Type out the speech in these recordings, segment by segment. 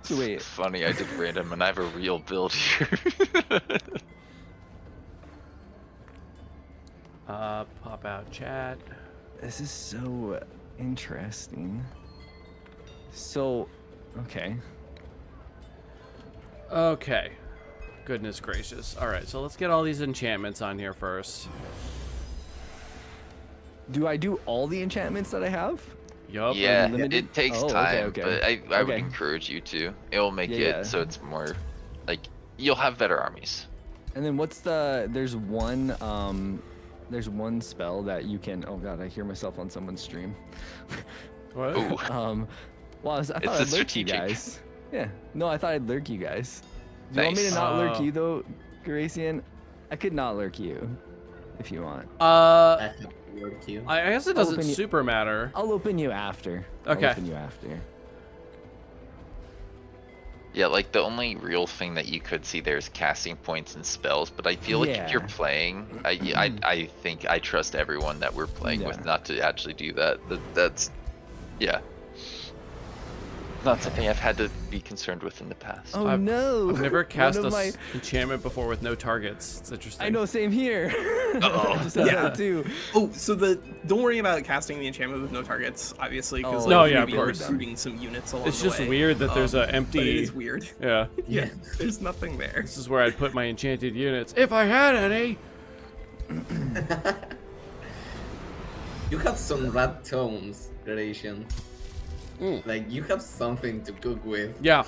So wait. Funny, I did random and I have a real build here. Pop out chat. This is so interesting. So, okay. Okay. Goodness gracious. All right, so let's get all these enchantments on here first. Do I do all the enchantments that I have? Yup. Yeah, limited? it takes Oh, okay, time, okay. but I would Okay. encourage you to. It will make Yeah. it so it's more, like, you'll have better armies. And then what's the? There's one spell that you can. Oh god, I hear myself on someone's stream. What? Ooh. Well, I thought It's I'd a lurk you strategic. guys. Yeah. No, I thought I'd lurk you guys. Do you want me to Nice. not lurk you though, Garacian? I could not lurk you, if you want. I have to work you. I guess it I'll doesn't open you- super matter. I'll open you after. Okay. I'll open you after. Yeah, like the only real thing that you could see there is casting points and spells, but I feel like if you're Yeah. playing, I think I trust everyone that we're playing with Yeah. not to actually do that. That's, yeah. Not something I've had to be concerned with in the past. Oh I've- no! I've never One cast of a my- enchantment before with no targets. It's interesting. I know, same here. Uh-oh. I just had Yeah. that too. Oh, so don't worry about casting the enchantment with no targets, obviously, because Oh, No, like, yeah, you'll of be course. recruiting some units along It's the just way. weird that there's a But it empty. is weird. Yeah. Yeah, there's nothing there. This is where I'd put my enchanted units if I had any. You have some rat tones, Garacian. Like, you have something to cook with. Yeah.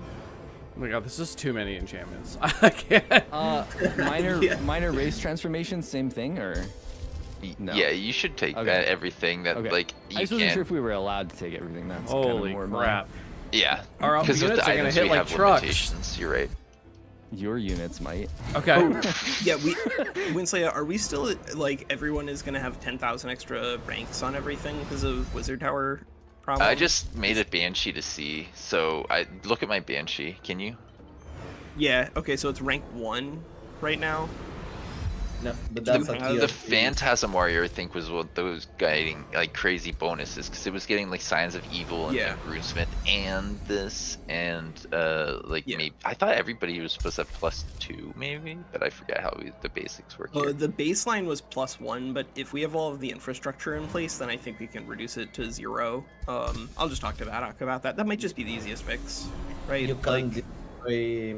Oh my god, this is too many enchantments. I can't. Minor Yeah. minor race transformation, same thing, or? No. Yeah, you should take Okay. that everything that Okay. like I you just wasn't can. sure if we were allowed to take everything. That's Holy kind of more crap. Yeah, Our because with units the are gonna items hit we like have trucks. limitations. You're right. Your units might. Okay. Yeah, Winsley, are we still like everyone is gonna have 10,000 extra ranks on everything because of Wizard Tower problem? I just made a banshee to see, so I look at my banshee. Can you? Yeah. Okay, so it's rank 1 right now. No, but that's a The Phantasm Warrior, I think, was what those getting like crazy bonuses because it was getting like Signs of Evil and Yeah. Runesmith and this and like Yeah. maybe I thought everybody was supposed to have +2 maybe, but I forget how the basics work here. The baseline was +1, but if we have all of the infrastructure in place, then I think we can reduce it to 0. I'll just talk to Vadok about that. That might just be the easiest fix, right? You can't destroy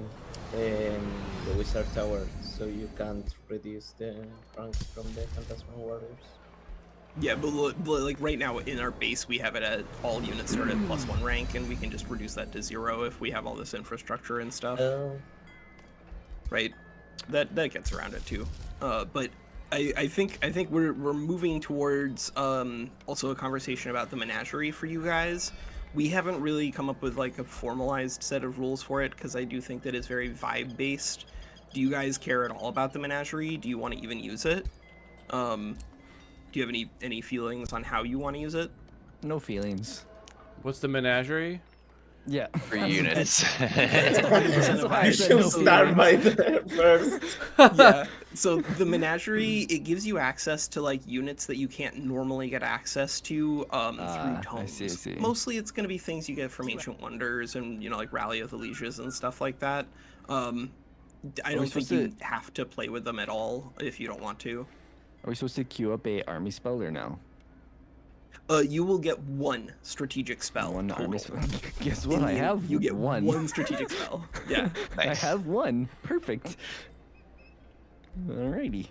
the Wizard Tower, so you can't reduce the ranks from the Phantasmal Warriors. Yeah, but like right now in our base, we have it at all units start at +1 rank, and we can just reduce that to 0 if we have all this infrastructure and stuff. Right? That gets around it too. But I think we're moving towards also a conversation about the menagerie for you guys. We haven't really come up with like a formalized set of rules for it because I do think that it's very vibe based. Do you guys care at all about the menagerie? Do you want to even use it? Do you have any feelings on how you want to use it? No feelings. What's the menagerie? Yeah. For units. That's why I You said should no start feelings. by there first. Yeah. So the menagerie, it gives you access to like units that you can't normally get access to through tomes. I see. Mostly it's going to be things you get from Ancient Wonders and, you know, like Rally of the Lieges and stuff like that. I don't think you have to play with them at all if you don't want to. Are we supposed to queue up a army spell or no? You will get one strategic spell. One total. army spell. Guess In what? the I end, have you get one. one strategic spell. Yeah. I Nice. have one. Perfect. Alrighty.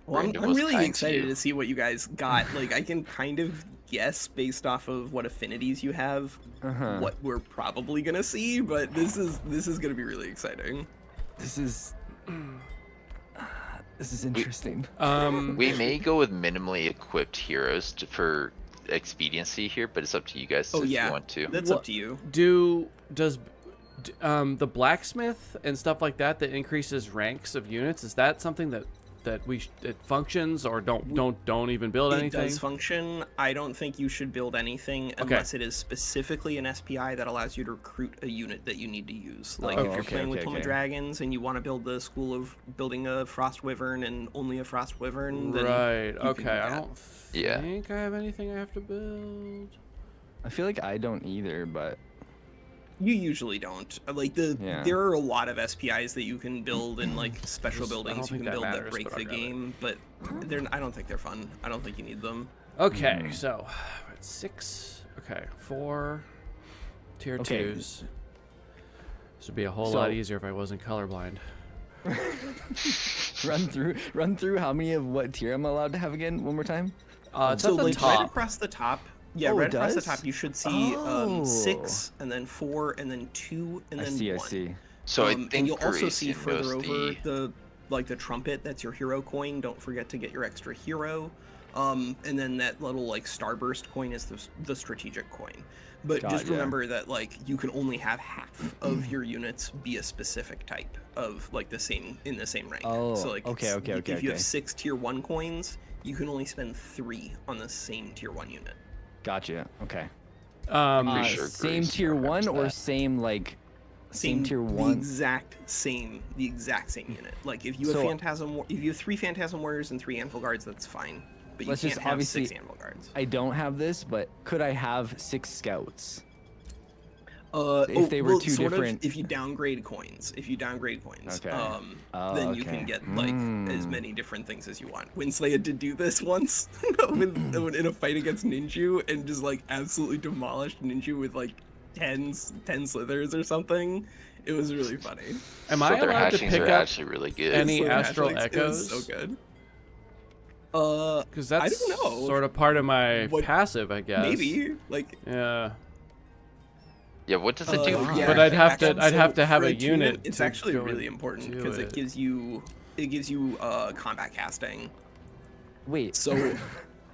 Well, Random I'm was really kind to excited you. to see what you guys got. Like, I can kind of guess based off of what affinities you have Uh-huh. what we're probably gonna see, but this is gonna be really exciting. This is interesting. We may go with minimally equipped heroes for expediency here, but it's up to you guys Oh if yeah, you want to. that's up to you. Does the blacksmith and stuff like that increases ranks of units, is that something that it functions, or don't even build It anything? does function. I don't think you should build anything unless it is specifically an SPI that allows you to recruit a unit that you need to use. Like if you're playing with Tome of Dragons and you want to build the school of building a Frost Wyvern and only a Frost Wyvern, then Right. you can do Okay. I that. don't Yeah. think I have anything I have to build. I feel like I don't either, but You usually don't. Like Yeah. there are a lot of SPIs that you can build and like special I don't buildings you think can that build that matters, break but the I'll grab it. game, but I don't think they're fun. I don't think you need them. Okay, so we're at 6. Okay, 4 tier Okay. 2s. This would be a whole So- lot easier if I wasn't colorblind. run through how many of what tier I'm allowed to have again one more time. It's So at the like right top. across the top, yeah, Oh, right it across the does? top, you should see Oh. 6, and then 4, and then 2, and I then see. 1. I see. So I and think you'll also see Garacian further knows over the trumpet. That's your hero coin. Don't forget to get your extra hero. And then that little like starburst coin is the strategic coin. But just Gotcha. remember that like you can only have half of your units be a specific type of like the same rank. Oh, so like okay, okay, if okay, you okay. have 6 tier 1 coins, you can only spend 3 on the same tier 1 unit. Gotcha. Okay. Pretty sure Same Grace tier remembers 1 or that. same like same tier The 1. exact same unit. Like if you have So- if you have 3 Phantasm Warriors and 3 Anvil Guards, that's fine. But you Let's can't just have obviously- 6 Anvil Guards. I don't have this, but could I have 6 scouts? If they were two sort different- of, if you downgrade coins, Okay. Oh, then you okay. can get like as many different things as you want. Winsley had to do this once when in a fight against Ninju and just like absolutely demolished Ninju with like 10 slithers or something. It was really funny. Am So I their allowed to hatchings pick are up actually really good. any So astral naturally, it was echoes? so good. Because that's I don't know. sort of part of my What- passive, I guess. Maybe like Yeah. Yeah, what does it do? yeah. But I'd have to- actually, I'd have to have for a attunement, unit It's to actually go really and important do because it. it gives you combat casting. Wait. So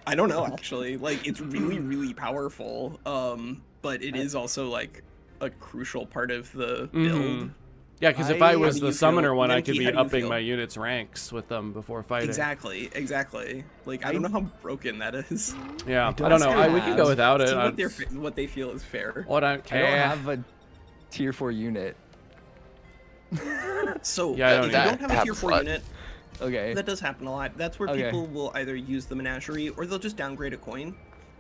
I don't know actually. Like it's really powerful. But it is also like a crucial part of the build. Yeah, because if I- I How was do the you summoner feel? one, I Nemki, could how be do you upping feel? my units' ranks with them before fighting. Exactly. Like I don't know how broken that is. Yeah, I don't don't know. We could go have- without it. See I'm- what they feel is fair. What I I don't care. have a tier 4 unit. So Yeah, I don't if you either. don't have a tier Happens a 4 lot. unit, Okay. that does happen a lot. That's where Okay. people will either use the menagerie or they'll just downgrade a coin.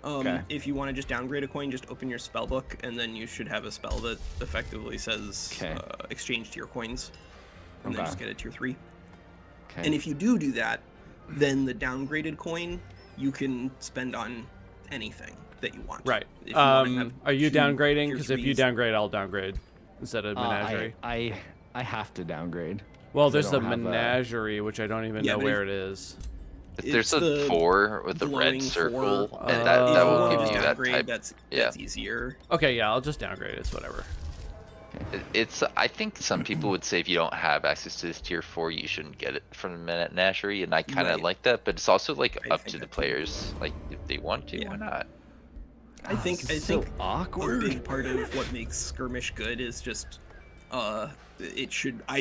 Okay. If you want to just downgrade a coin, just open your spell book, and then you should have a spell that effectively says Okay. exchange tier coins, and then Okay. just get a tier 3. Okay. And if you do that, then the downgraded coin you can spend on anything that you want. Right. If you wanna have Are you 2 downgrading? tier Because if you 3s, downgrade, I'll downgrade instead of menagerie. I have to downgrade. Well, 'cause I there's the don't have a- menagerie, which I don't even Yeah, know but where it is. If there's it's a the 4 with a glowing red circle, 4, and if that you will wanna give just you that downgrade, type. that's yeah. easier. Okay, yeah, I'll just downgrade. It's whatever. It's. I think some people would say if you don't have access to this tier 4, you shouldn't get it from the menagerie, and I kind of Right. like that. But it's also like I up think to the that too. players. Like if they want to, Yeah. why not? I think This I is so think a awkward. big part of what makes skirmish good is just I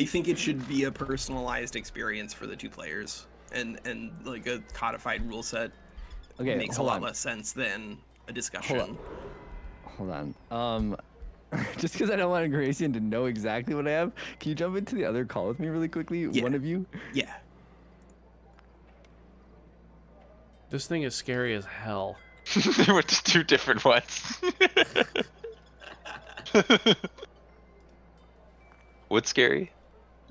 think it should be a personalized experience for the 2 players, and like a codified rule set Okay, makes a hold lot on. less sense than a discussion. Hold on. Just because I don't want Garacian to know exactly what I have, can you jump into the other call with me really quickly? Yeah. One of you? Yeah. This thing is scary as hell. There were just 2 different ones. What's scary?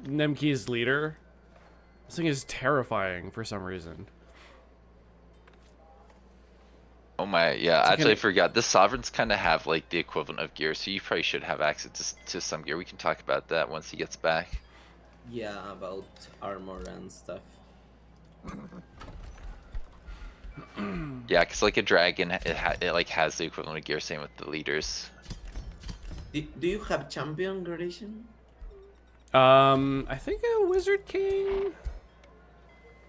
Nemki's leader. This thing is terrifying for some reason. Oh my, yeah. like Actually, I an- forgot. The sovereigns kind of have like the equivalent of gear, so you probably should have access to some gear. We can talk about that once he gets back. Yeah, about armor and stuff. Yeah, because like a dragon, it like has the equivalent of gear. Same with the leaders. Do you have champion gradation? I think a Wizard King.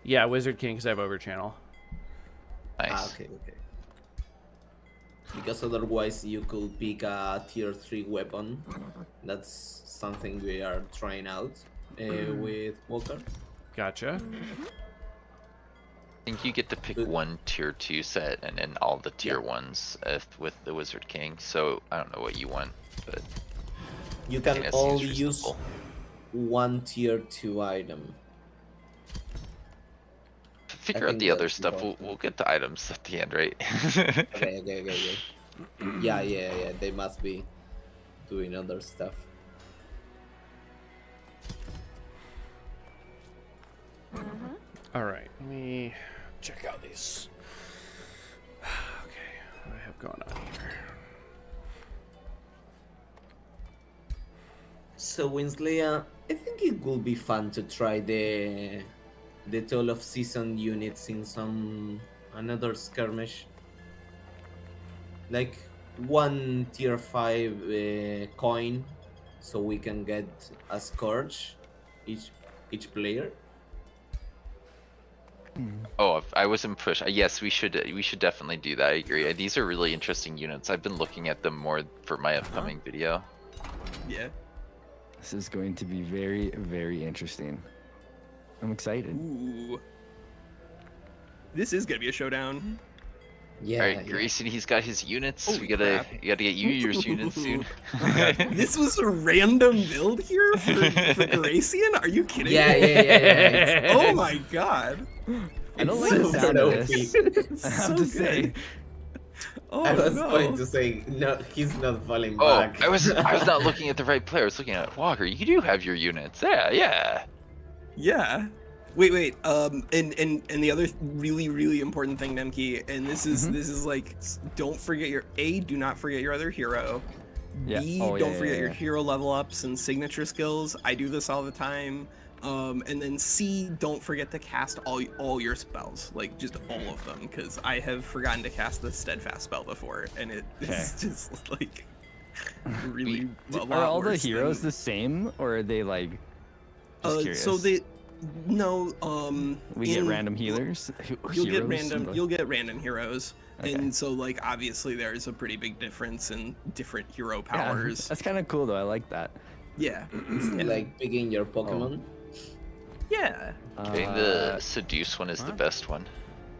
Yeah, Wizard King, because I have Overchannel. Nice. Ah, okay. Because otherwise you could pick a tier 3 weapon. That's something we are trying out with Walker. Gotcha. I think you get to pick one tier 2 set and then all the tier 1s with the Wizard King. So I don't know what you want, but You I can think that seems only use reasonable. one tier 2 item. Figure out think the other that's stuff. important. We'll get to items at the end, right? Okay. Yeah. They must be doing other stuff. All right, let me check out these. Okay, what do I have going on here? So Winsley, I think it would be fun to try the Toll of Season units in some another skirmish. Like one tier 5 coin, so we can get a Scourge each player. Oh, I wasn't pushed. Yes, we should definitely do that. I agree. These are really interesting units. I've been looking at them more for my upcoming video. Yeah. This is going to be very, very interesting. I'm excited. Ooh. This is gonna be a showdown. Yeah. All right, Grayson, he's got his units. Holy You gotta crap. get you your units soon. This was a random build here for Garacian? Are you kidding Yeah. me? Oh my god. I don't It's like the so sound of OP. this. I have So to say. good. Oh I was no. going to say no. He's not falling Oh, back. I was not looking at the right player. I was looking at Walker. You do have your units. Yeah. Yeah. Wait. And the other really important thing, Nemki, and this is like, don't forget do not forget your other hero. Yeah. B, Oh, don't yeah, forget yeah, your yeah. hero level ups and signature skills. I do this all the time. And then C, don't forget to cast all your spells, like just all of them, because I have forgotten to cast the steadfast spell before, and it's just like really. a lot Are all the worse heroes than- the same, or are they like? Just curious. So no, we get random healers. You'll get Heroes? random. You'll get random heroes, Okay. and so like obviously there's a pretty big difference in different hero Yeah, powers. that's kind of cool though. I like that. Yeah. Like picking your Pokemon. Yeah. Getting the seduce one is the best one.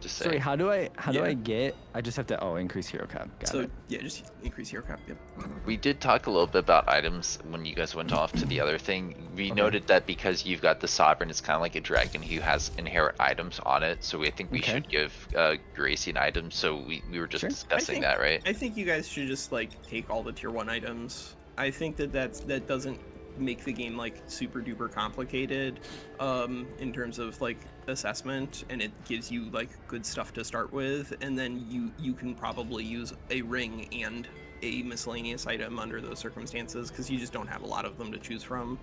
Just Sorry, saying. how do I Yeah. get? I just have to increase hero cap. Got So it. yeah, just increase hero cap. Yep. We did talk a little bit about items when you guys went off to the other thing. We noted that because you've got the Sovereign, it's kind of like a dragon who has inherent items on it. So I think we Okay. should give Garacian items. So we were just Sure. discussing that, right? I think you guys should just like take all the tier 1 items. I think that doesn't make the game like super duper complicated in terms of like assessment, and it gives you like good stuff to start with, and then you can probably use a ring and a miscellaneous item under those circumstances, because you just don't have a lot of them to choose from.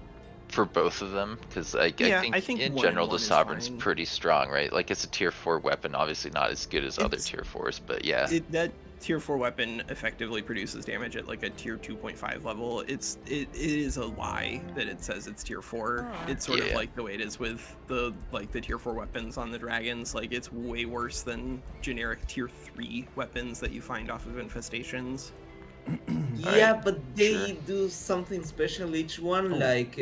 For both of them, because I think in one general and the one is Sovereign's fine. pretty strong, right? Like it's a tier 4 weapon, obviously not as good as other It's- tier 4s, but yeah. That tier 4 weapon effectively produces damage at like a tier 2.5 level. It is a lie that it says it's tier 4. It's sort of Yeah. like the way it is with the tier 4 weapons on the dragons. Like it's way worse than generic tier 3 weapons that you find off of infestations. Yeah, Alright, but they sure. do something special each one, like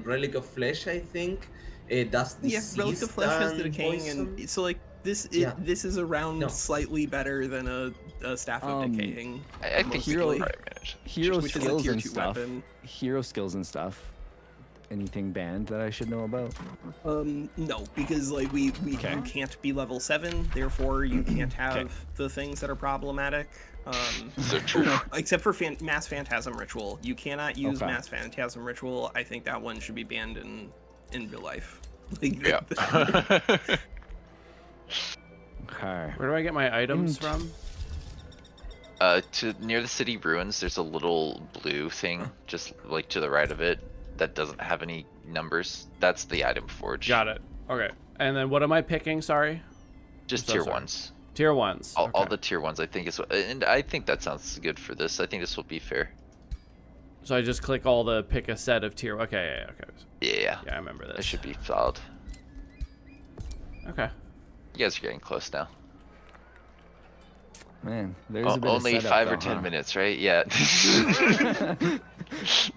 Relic of Flesh, I think. Does Yeah, Relic of Flesh has the and decaying, poison? and so like this Yeah. this is around No. slightly better than a Staff of Decaying. I think mostly. hero advantage. Hero which is a skills tier and 2 stuff. weapon. Hero skills and stuff. Anything banned that I should know about? No, because like we Okay. you can't be level 7, therefore you can't have the things that are problematic. So true. Except for Mass Phantasm Ritual. You cannot use Okay. Mass Phantasm Ritual. I think that one should be banned in real life. Like, Yeah. Okay. Where do I get my items from? To near the city ruins, there's a little blue thing just like to the right of it that doesn't have any numbers. That's the item forge. Got it. Okay. And then what am I picking? Sorry. Just So tier sorry. 1s. Tier 1s. All Okay. the tier 1s, I think is what, and I think that sounds good for this. I think this will be fair. So I just click all the pick a set of tier. Okay. Yeah. Okay. Yeah, Yeah, I remember that this. should be solid. Okay. You guys are getting close now. Man, there's a bit Only of setup 5 or though, 10 huh? minutes, right? Yeah.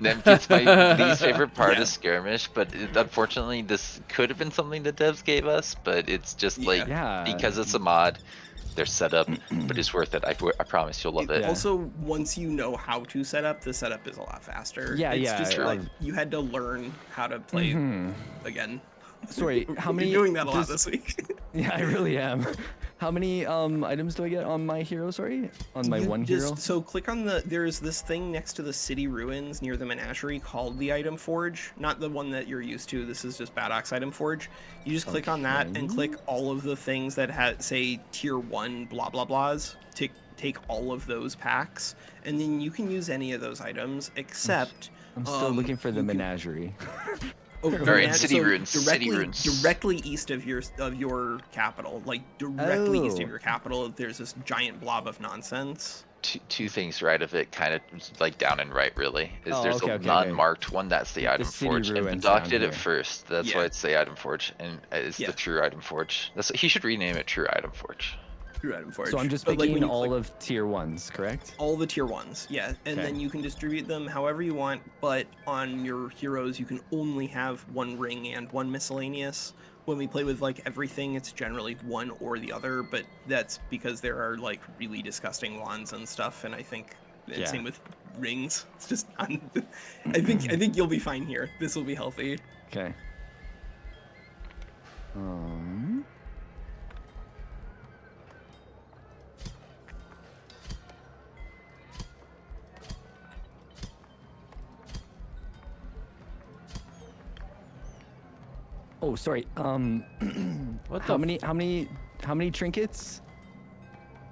Nemki's my least favorite part of Skirmish, but unfortunately this could have been something the devs gave us, but it's just like, Yeah. because it's a mod, their setup, but it's worth it. I promise you'll love it. Yeah. Also, once you know how to set up, the setup is a lot faster. Yeah, it's yeah, just true. like you had to learn how to play Mhm. again. Sorry, how We've many? been doing that a lot does- this week. Yeah, I really am. How many items do I get on my hero? Sorry, on my one hero. So click on the. There's this thing next to the city ruins near the menagerie called the item forge. Not the one that you're used to. This is just Baddock's item forge. You just click on that and click all of the things that say tier 1 blah blah blahs. Take all of those packs, and then you can use any of those items except. I'm still looking for the menagerie. Oh, Right, city ruins. Directly east of your capital, like directly east Oh. of your capital, there's this giant blob of nonsense. Two things right of it, kind of like down and right, really. Is Oh, there's okay, a okay, non-marked one, that's the item city forge. And ruins Doc down did it here. first, that's why Yeah. it's the item forge, and it's Yeah. the true item forge. He should rename it True Item Forge. True item forge. So I'm just But, like, picking when you all click- of tier 1s, correct? all the tier 1s, yeah, and Okay. then you can distribute them however you want, but on your heroes you can only have 1 ring and 1 miscellaneous. When we play with like everything, it's generally 1 or the other, but that's because there are like really disgusting wands and stuff, and I think Yeah. same with rings. It's just I think you'll be fine here. This will be healthy. Okay. Oh, sorry. What How the? many trinkets?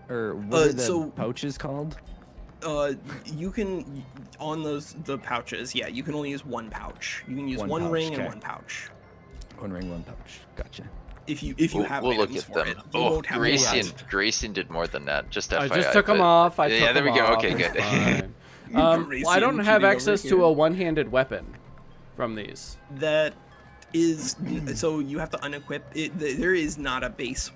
Or what are the so- pouches called? You can on the pouches, yeah, you can only use 1 pouch. You can use 1 1 pouch, ring okay. and 1 pouch. 1 ring, 1 pouch. Gotcha. If you have We'll look items at for them. it. You Oh, won't have any items. Grayson did more than that. Just FYI. I just took them but- off. I yeah, took there we them go. off. Okay, It's good. fine. Well, I don't Garacian have cheating over access to here. a one-handed weapon from these. That is so you have to unequip it. There is not a base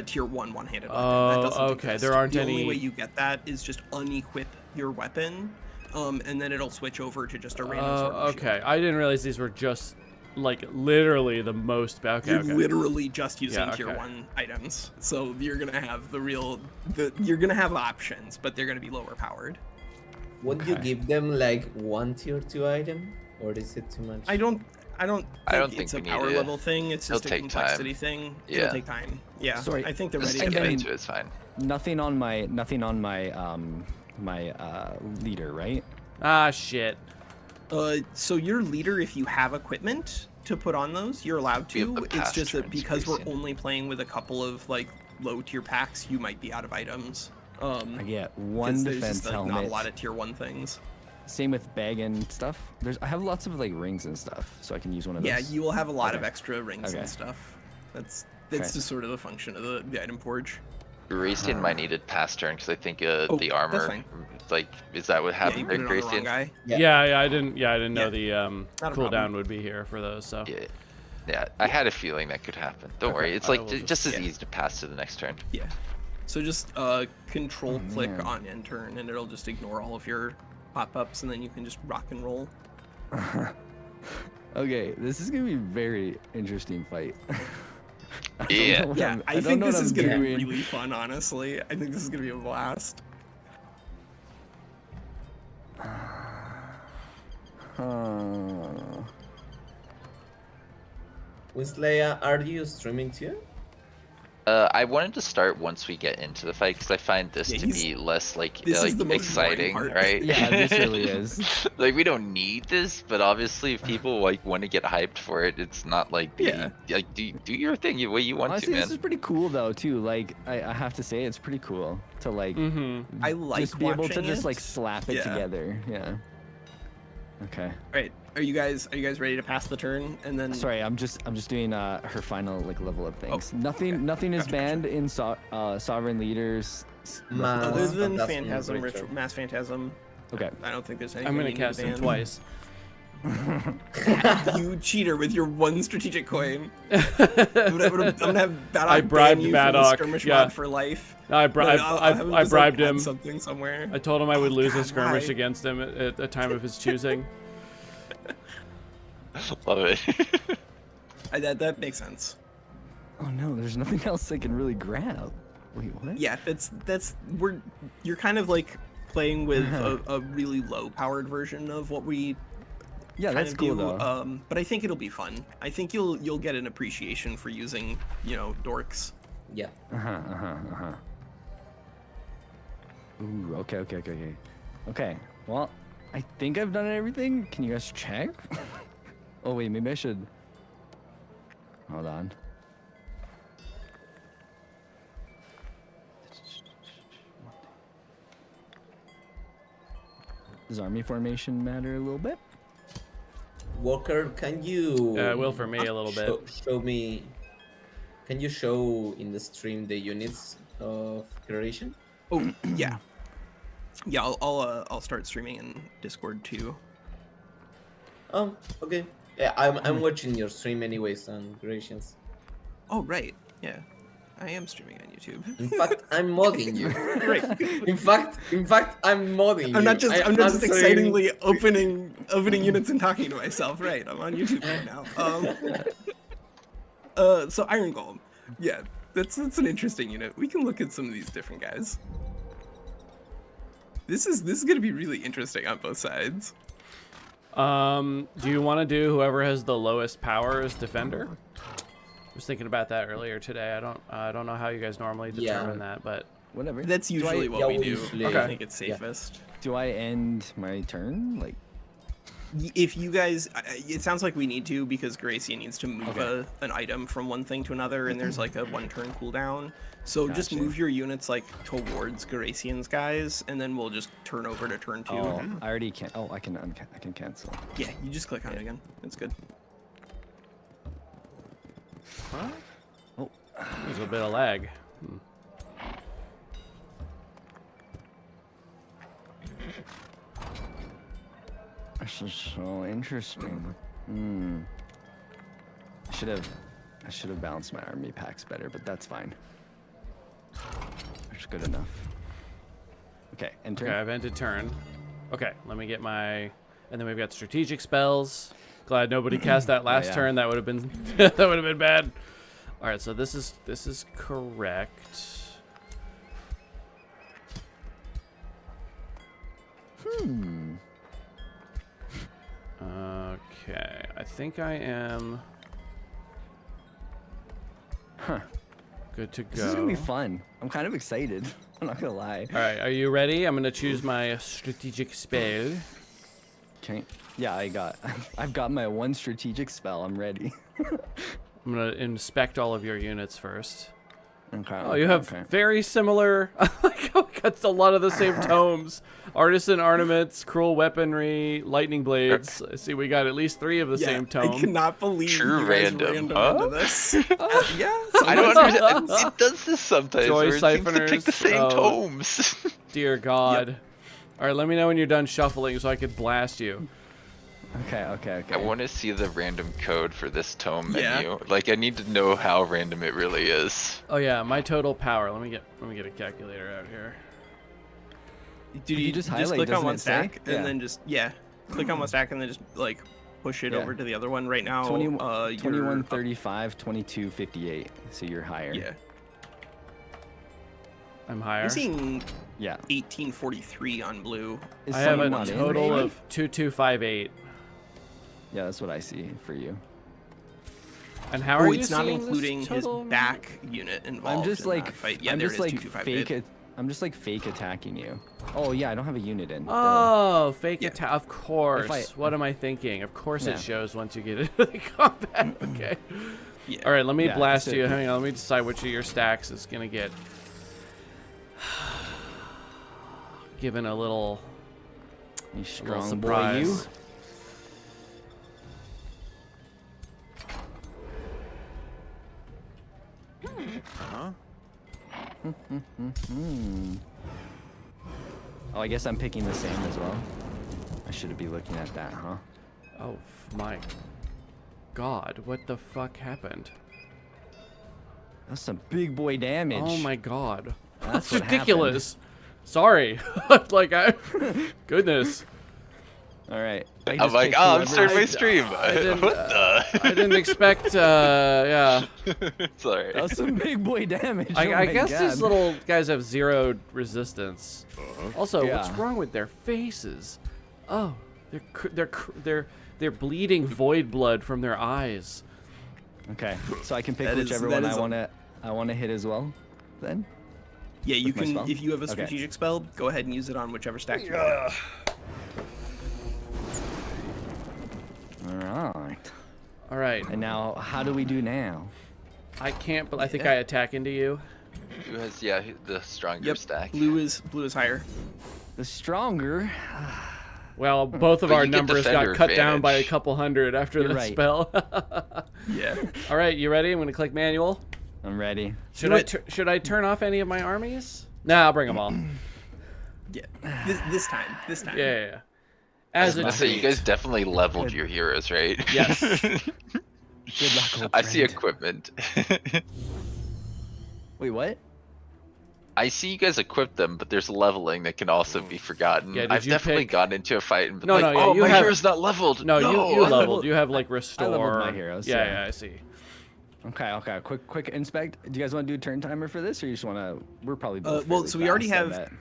tier 1 one-handed weapon. That Oh, doesn't okay. exist. There aren't the any- only way you get that is just unequip your weapon, and then it'll switch over to just a random sword and shield. Okay. I didn't realize these were just like literally the most. Okay. You're Okay. literally just using Yeah, tier okay. 1 items, so you're gonna have you're gonna have options, but they're gonna be lower powered. Would you Okay. give them like 1 tier 2 item, or is it too much? I don't think think it's a we need power to- level thing. It's it'll just a take complexity time. thing. Yeah. It'll take time. Yeah. Sorry, I think they're Just ready to to get go. into it's fine. Nothing on my leader, right? Ah, shit. So your leader, if you have equipment to put on those, you're allowed We have to. the It's past just that turns, because we're Grayson. only playing with a couple of like low tier packs, you might be out of items. I get 'Cause 1 there's defense just, like, helmet. not a lot of tier 1 things. Same with bag and stuff. I have lots of like rings and stuff, so I can use one of those. Yeah, you will have a lot of Okay. extra rings Okay. and stuff. That's Okay. just sort of the function of the item forge. Grayson might need it past turn because I think Oh, the that's armor, fine. like, is that what Yeah, happened you there, put it on the wrong Grayson? guy. Yeah. I didn't know Yeah. the Not a cooldown problem. would be here for those. So. Yeah, I had a feeling that could happen. Don't Okay, worry, it's I like will just, just- as yeah. easy to pass to the next turn. Yeah. So just control click man. on end turn, and it'll just ignore all of your pop-ups, and then you can just rock and roll. Okay, this is gonna be a very interesting fight. I don't Yeah. know what Yeah, I'm- I don't think know what this is I'm gonna be doing. really fun. Honestly, I think this is gonna be a blast. Winsleya, are you streaming too? I wanted to start once we get into the fight because I find this Yeah, to he's- be less like this is the most boring exciting, part. right? Yeah, this really is. Like we don't need this, but obviously if people like want to get hyped for it, it's not like Yeah. like do your thing the way you want Honestly, to, this man. is pretty cool though too. Like I have to say, it's pretty cool to like Mm-hmm. I like just be able to watching just it. like slap it Yeah. together. Yeah. Okay. All right, are you guys ready to pass the turn? And then Sorry, I'm just doing her final like level up things. Oh, Nothing is Gotcha, banned in sovereign leaders. other than Phantasm Phantasm, Ritual. Mass Phantasm, Okay. I don't think there's anything. I'm gonna we need to cast him ban. twice. You cheater with your 1 strategic coin. I'm gonna have Baddock I bribed ban you from the Baddock, skirmish yeah. mod for life. I But I'll have him I just, like, bribed add him. something somewhere. I told him I would lose a God, skirmish why? against him at a time of his choosing. Love it. That makes sense. Oh no, there's nothing else I can really grab. Wait, what? Yeah, you're kind of like playing with a really low powered version of what we Yeah, kind that's of cool do. though. But I think it'll be fun. I think you'll get an appreciation for using, dorks. Yeah. Ooh, okay. Okay, well, I think I've done everything. Can you guys check? Oh wait, maybe I should. Hold on. Does army formation matter a little bit? Walker, can you? It will for me a little bit. Show me. Can you show in the stream the units of Garacian? Oh yeah, yeah. I'll start streaming in Discord too. Okay. Yeah, I'm watching your stream anyways on Garacians. Oh right, yeah. I am streaming on YouTube. In fact, I'm modding you. Right. In fact, I'm modding you. I'm not just answering- excitedly opening units and talking to myself. Right, I'm on YouTube right now. So Iron Golem, yeah, that's an interesting unit. We can look at some of these different guys. This is gonna be really interesting on both sides. Do you want to do whoever has the lowest power as defender? I was thinking about that earlier today. I don't know how you guys normally determine that, but Whatever. That's usually what we do. usually- I Okay. think it's safest. Do I end my turn? Like, If you guys, it sounds like we need to because Garacian needs to move Okay. an item from one thing to another, and there's like a 1-turn cooldown. So just Gotcha. move your units like towards Garacian's guys, and then we'll just turn over to turn 2. oh, I already can't. Oh, I can cancel. Yeah, you just click on it again. It's good. there's a bit of lag. This is so interesting. I should have balanced my army packs better, but that's fine. That's good enough. Okay, enter. Okay, I've ended turn. Okay, let me get my, and then we've got strategic spells. Glad nobody cast that last yeah. turn. That would have been that would have been bad. All right, so this is correct. Okay, I think I am good to go. This is gonna be fun. I'm kind of excited. I'm not gonna lie. All right, are you ready? I'm gonna choose my strategic spell. Okay. Yeah, I've got my one strategic spell. I'm ready. I'm gonna inspect all of your units first. Okay. Oh, you have okay. very similar. Like, oh, got a lot of the same tomes: artisan ornaments, cruel weaponry, lightning blades. I see we got at least 3 of the same I tome. cannot believe True you guys random, huh? into this. Yeah. I don't understand. It does this sometimes. Joy where it seems to pick the siphoners, same oh. tomes. Dear God. All right, let me know when you're done shuffling so I could blast you. Okay. I want to see the random code for this tome Yeah. menu. Like, I need to know how random it really is. Oh yeah, my total power. Let me get a calculator out here. Dude, you you just just highlight, click on doesn't one it say? stack Yeah. and then just click on one stack and then just like push it Yeah. over to the other one. Right now, 21, you're 21 up- 35, 22, 58. So you're higher. Yeah, I'm higher. I'm seeing Yeah. 1843 on blue. Is I have a someone not in total range? of 2258. Yeah, that's what I see for you. And how are Oh, you it's not seeing this including his total? back unit involved. I'm just in like that fight. Yeah, I'm there just it is, like 2258. I'm just like fake attacking you. Oh yeah, I don't have a unit in. Oh, fake Yeah. attack. Of course. I- What am I thinking? Of course Yeah. it shows once you get into the combat. Okay. Yeah. All right, let me Yeah, blast so- you. Hang on, let me decide which of your stacks is gonna get given a little You little strong boy, surprise. you. Oh, I guess I'm picking the same as well. I should be looking at that, huh? Oh my God! What the fuck happened? That's some big boy damage. Oh my God! That's That's what ridiculous. Sorry. Like goodness. All right. I'm like, oh, I'm starting my stream. I didn't, What the? I didn't expect. Yeah. Sorry. That was some big boy damage. Oh I my guess God. these little guys have 0 resistance. Also, what's Yeah. wrong with their faces? Oh, They're bleeding void blood from their eyes. Okay, so I can pick That is- whichever that one is I want to hit as well. Then. Yeah, you With my can. spell? If you have a Okay. strategic spell, go ahead and use it on whichever stack you want. All right. All right. And now, how do we do now? I can't, but I think I attack into you. Who has the stronger Yep. stack? Blue is higher. The stronger. Well, both of But our you get numbers got defender cut down by a advantage. couple hundred after You're the right. spell. Yeah. All right, you ready? I'm gonna click manual. I'm ready. Should I turn off any of my armies? Nah, I'll bring them all. Yeah. This time. This time. Yeah. As a I say you treat. guys definitely leveled your heroes, right? Yes. Good luck, old I see friend. equipment. Wait, what? I see you guys equip them, but there's leveling that can also be forgotten. Yeah, did I've you definitely pick- gotten into a fight and been No, like, no, yeah, oh, you my have- hero's not leveled. No, you I leveled. You have like restore. leveled my heroes, Yeah, yeah. yeah, I see. Okay. Quick inspect. Do you guys want to do a turn timer for this, or you just want to? We're probably both. Well, fairly so we already fast, I have- bet.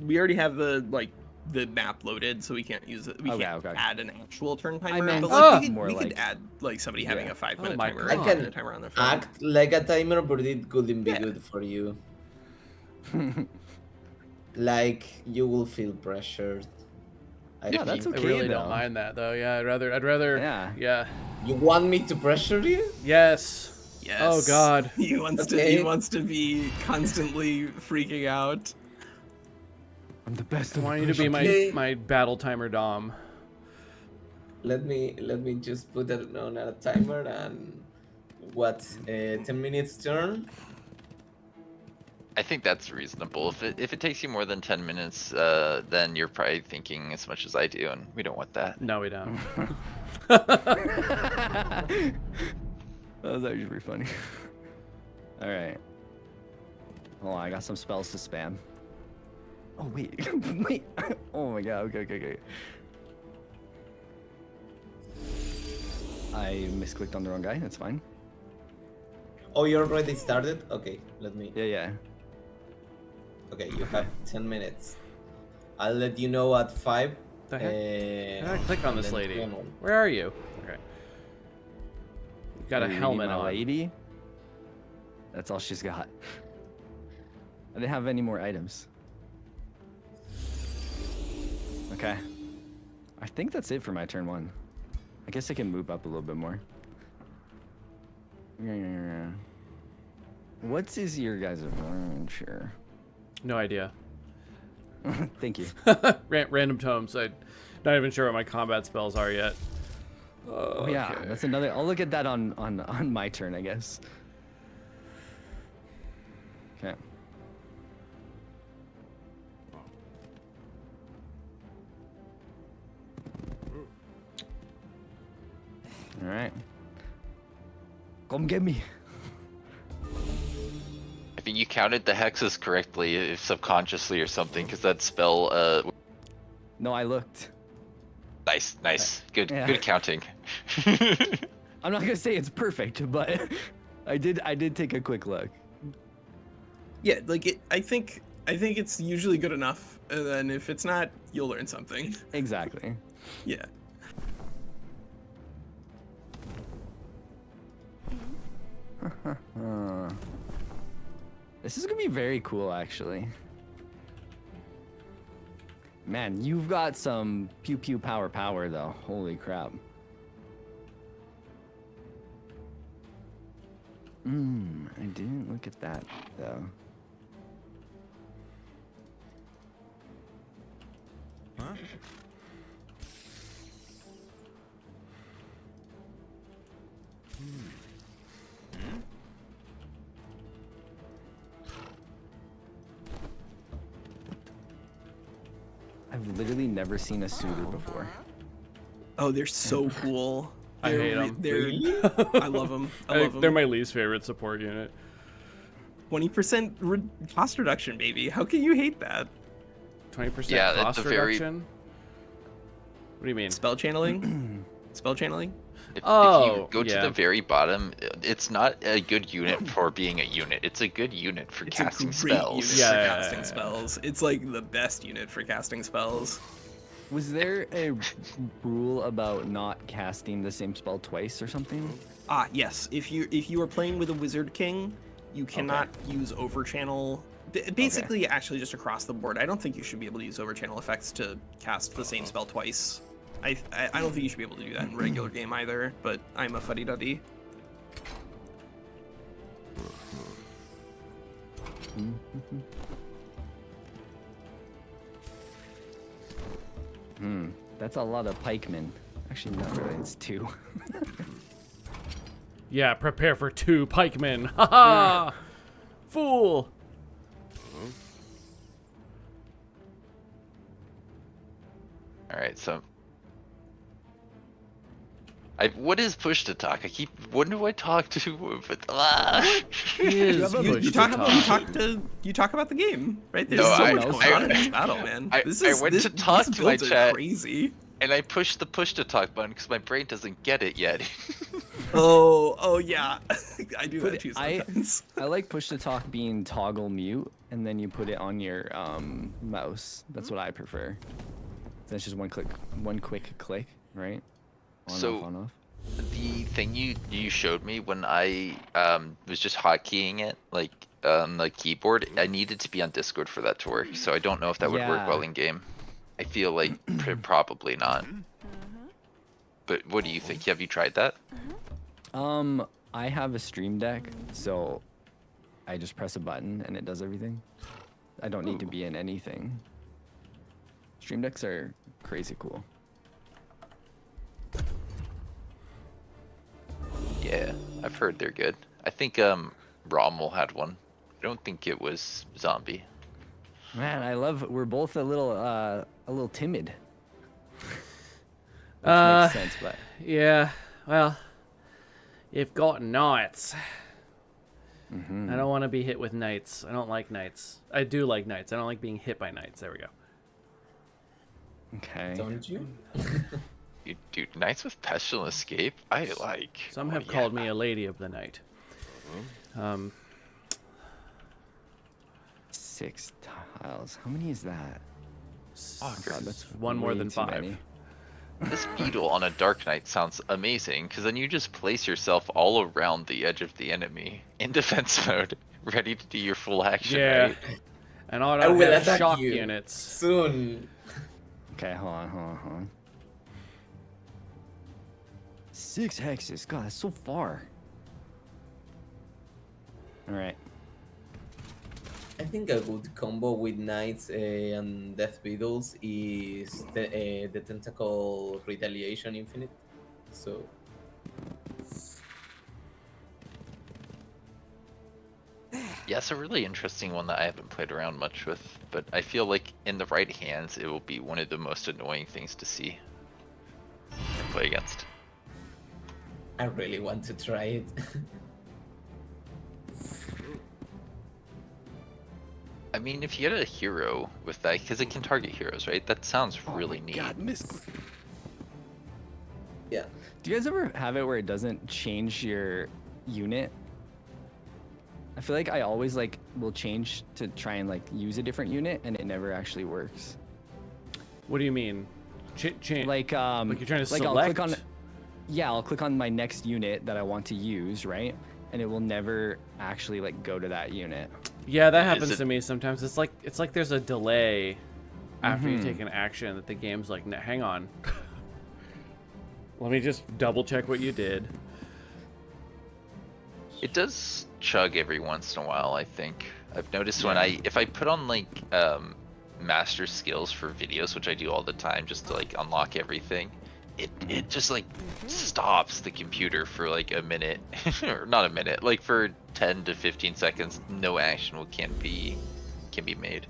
We already have the map loaded, so we can't use it. We Okay, can't okay. add an actual turn timer. meant But like, we could, more we could like- add like somebody having Yeah. a 5-minute my timer. God. Or a I can 5-minute timer on their phone. Act like a timer, but it couldn't be Yeah. good for you. Like you will feel pressured. I Yeah, think. that's I okay. really though. don't mind that though. Yeah, I'd rather. Yeah. Yeah. You want me to pressure you? Yes. Yes. Oh God. He wants to. Okay. He wants to be constantly freaking out. I'm the best. I want you to be Okay. my battle timer dom. Let me just put it on a timer and what? 10 minutes turn. I think that's reasonable. If it takes you more than 10 minutes, then you're probably thinking as much as I do, and we don't want that. No, we don't. That was actually pretty funny. All right. Hold on, I got some spells to spam. Oh wait, wait. Oh my god. Okay. I misclicked on the wrong guy. That's fine. Oh, you already started? Okay, let me. Yeah. Okay, you have 10 minutes. I'll let you know at 5. The heck? How did I click on this then lady? 10. Where are you? Okay. You got a Are you helmet reading my on. lady. That's all she's got. I didn't have any more items. Okay. I think that's it for my turn 1. I guess I can move up a little bit more. What's your guys' adventure? No idea. Thank you. Random tomes. I'm not even sure what my combat spells are yet. Oh yeah, Okay. that's another. I'll look at that on my turn, I guess. Okay. All right. Come get me. I think you counted the hexes correctly, if subconsciously or something, because that spell. No, I looked. Nice, good Yeah. good counting. I'm not gonna say it's perfect, but I did take a quick look. Yeah, like it. I think it's usually good enough, and then if it's not, you'll learn something. Exactly. Yeah. This is gonna be very cool, actually. Man, you've got some pew pew power though. Holy crap. I didn't look at that though. I've literally never seen a suitor before. Oh, they're so cool. I They're hate re- 'em. They're. I love them. I love They're them. my least favorite support unit. 20% cost reduction, baby. How can you hate that? 20% Yeah, that's cost a very- reduction? What do you mean? Spell channeling. Spell channeling. If Oh, you go to yeah. the very bottom, it's not a good unit for being a unit. It's a good unit for It's casting a great spells. unit Yeah, for yeah, casting yeah. spells. It's like the best unit for casting spells. Was there a rule about not casting the same spell twice or something? Yes. If you are playing with a Wizard King, you cannot use overchannel. Basically, actually, just across the board, I don't think you should be able to use overchannel effects to cast the same spell twice. I don't think you should be able to do that in regular game either. But I'm a fuddy-duddy. That's a lot of pikemen. Actually, not really. It's 2. Yeah, prepare for 2 pikemen. Haha! Fool! All right, so what is push to talk? When do I talk to? But He is You talk about the game, right? There's No, so I- much going on in this battle, man. I went to talk these to my builds are chat. Crazy. and I pushed the push to talk button because my brain doesn't get it yet. Oh yeah, I do Put that it- too sometimes. I like push to talk being toggle mute, and then you put it on your mouse. That's what I prefer. So it's just one quick click, right? On, So- off, on, off. The thing you showed me when I was just hotkeying it, like on the keyboard, I needed to be on Discord for that to work. So I don't know if that would work Yeah. well in game. I feel like probably not. But what do you think? Have you tried that? I have a stream deck, so I just press a button and it does everything. I don't need to be in anything. Stream decks are crazy cool. Yeah, I've heard they're good. I think Rommel had one. I don't think it was zombie. Man, we're both a little timid. Which Uh, makes sense, but Yeah, well, you've got knights. Mm-hmm. I don't want to be hit with knights. I don't like knights. I do like knights. I don't like being hit by knights. There we go. okay. Don't you? Dude, Knights with Pestilent Escape? I like. Some Oh, have yeah. called me a lady of the night. 6 tiles. How many is that? Oh, God, that's one more way than too 5. many. This beetle on a Dark Knight sounds amazing, because then you just place yourself all around the edge of the enemy in defense mode, ready to do your full action, Yeah. right? And I I don't will have attack shock you. units. Soon. Okay, hold on. 6 hexes. God, that's so far. All right. I think a good combo with knights and death beetles is the tentacle retaliation infinite. So Yeah, it's a really interesting one that I haven't played around much with, but I feel like in the right hands, it will be one of the most annoying things to see and play against. I really want to try it. I mean, if you get a hero with that, because it can target heroes, right? That sounds Oh really neat. God, missed. Yeah. Do you guys ever have it where it doesn't change your unit? I feel like I always will change to try and use a different unit, and it never actually works. What do you mean? Change. Like you're trying to select? I'll click on. Yeah, I'll click on my next unit that I want to use, right? And it will never actually go to that unit. Yeah, that Is happens it- to me sometimes. It's like there's a delay after you Mhm. take an action that the game's like, "Nah, hang on. Let me just double check what you did." It does chug every once in a while, I think. I've noticed when if I put on master skills for videos, which I do all the time just to unlock everything, it just stops the computer for a minute, or not a minute, for 10 to 15 seconds, no action can be made.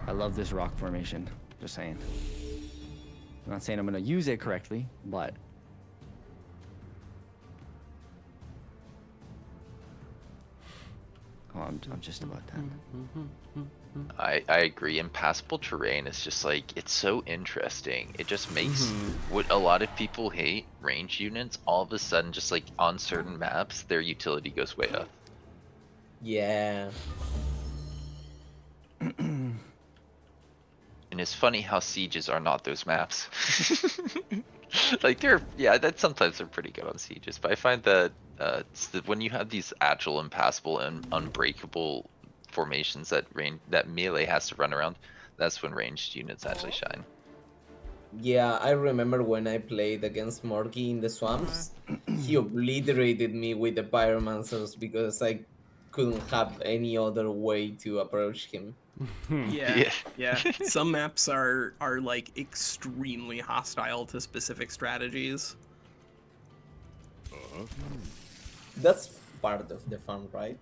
I love this rock formation. Just saying. I'm not saying I'm gonna use it correctly, but Oh, I'm just about done. I agree. Impassable terrain is just like, it's so interesting. It just makes what a lot of people hate, range units, all of a sudden just like on certain maps, their utility goes way up. Yeah. And it's funny how sieges are not those maps. Like that sometimes they're pretty good on sieges, but I find that when you have these agile, impassable, and unbreakable formations that melee has to run around, that's when ranged units actually shine. Yeah, I remember when I played against Morky in the swamps, he obliterated me with the pyromancers because I couldn't have any other way to approach him. Yeah. Some maps are like extremely hostile to specific strategies. That's part of the fun, right?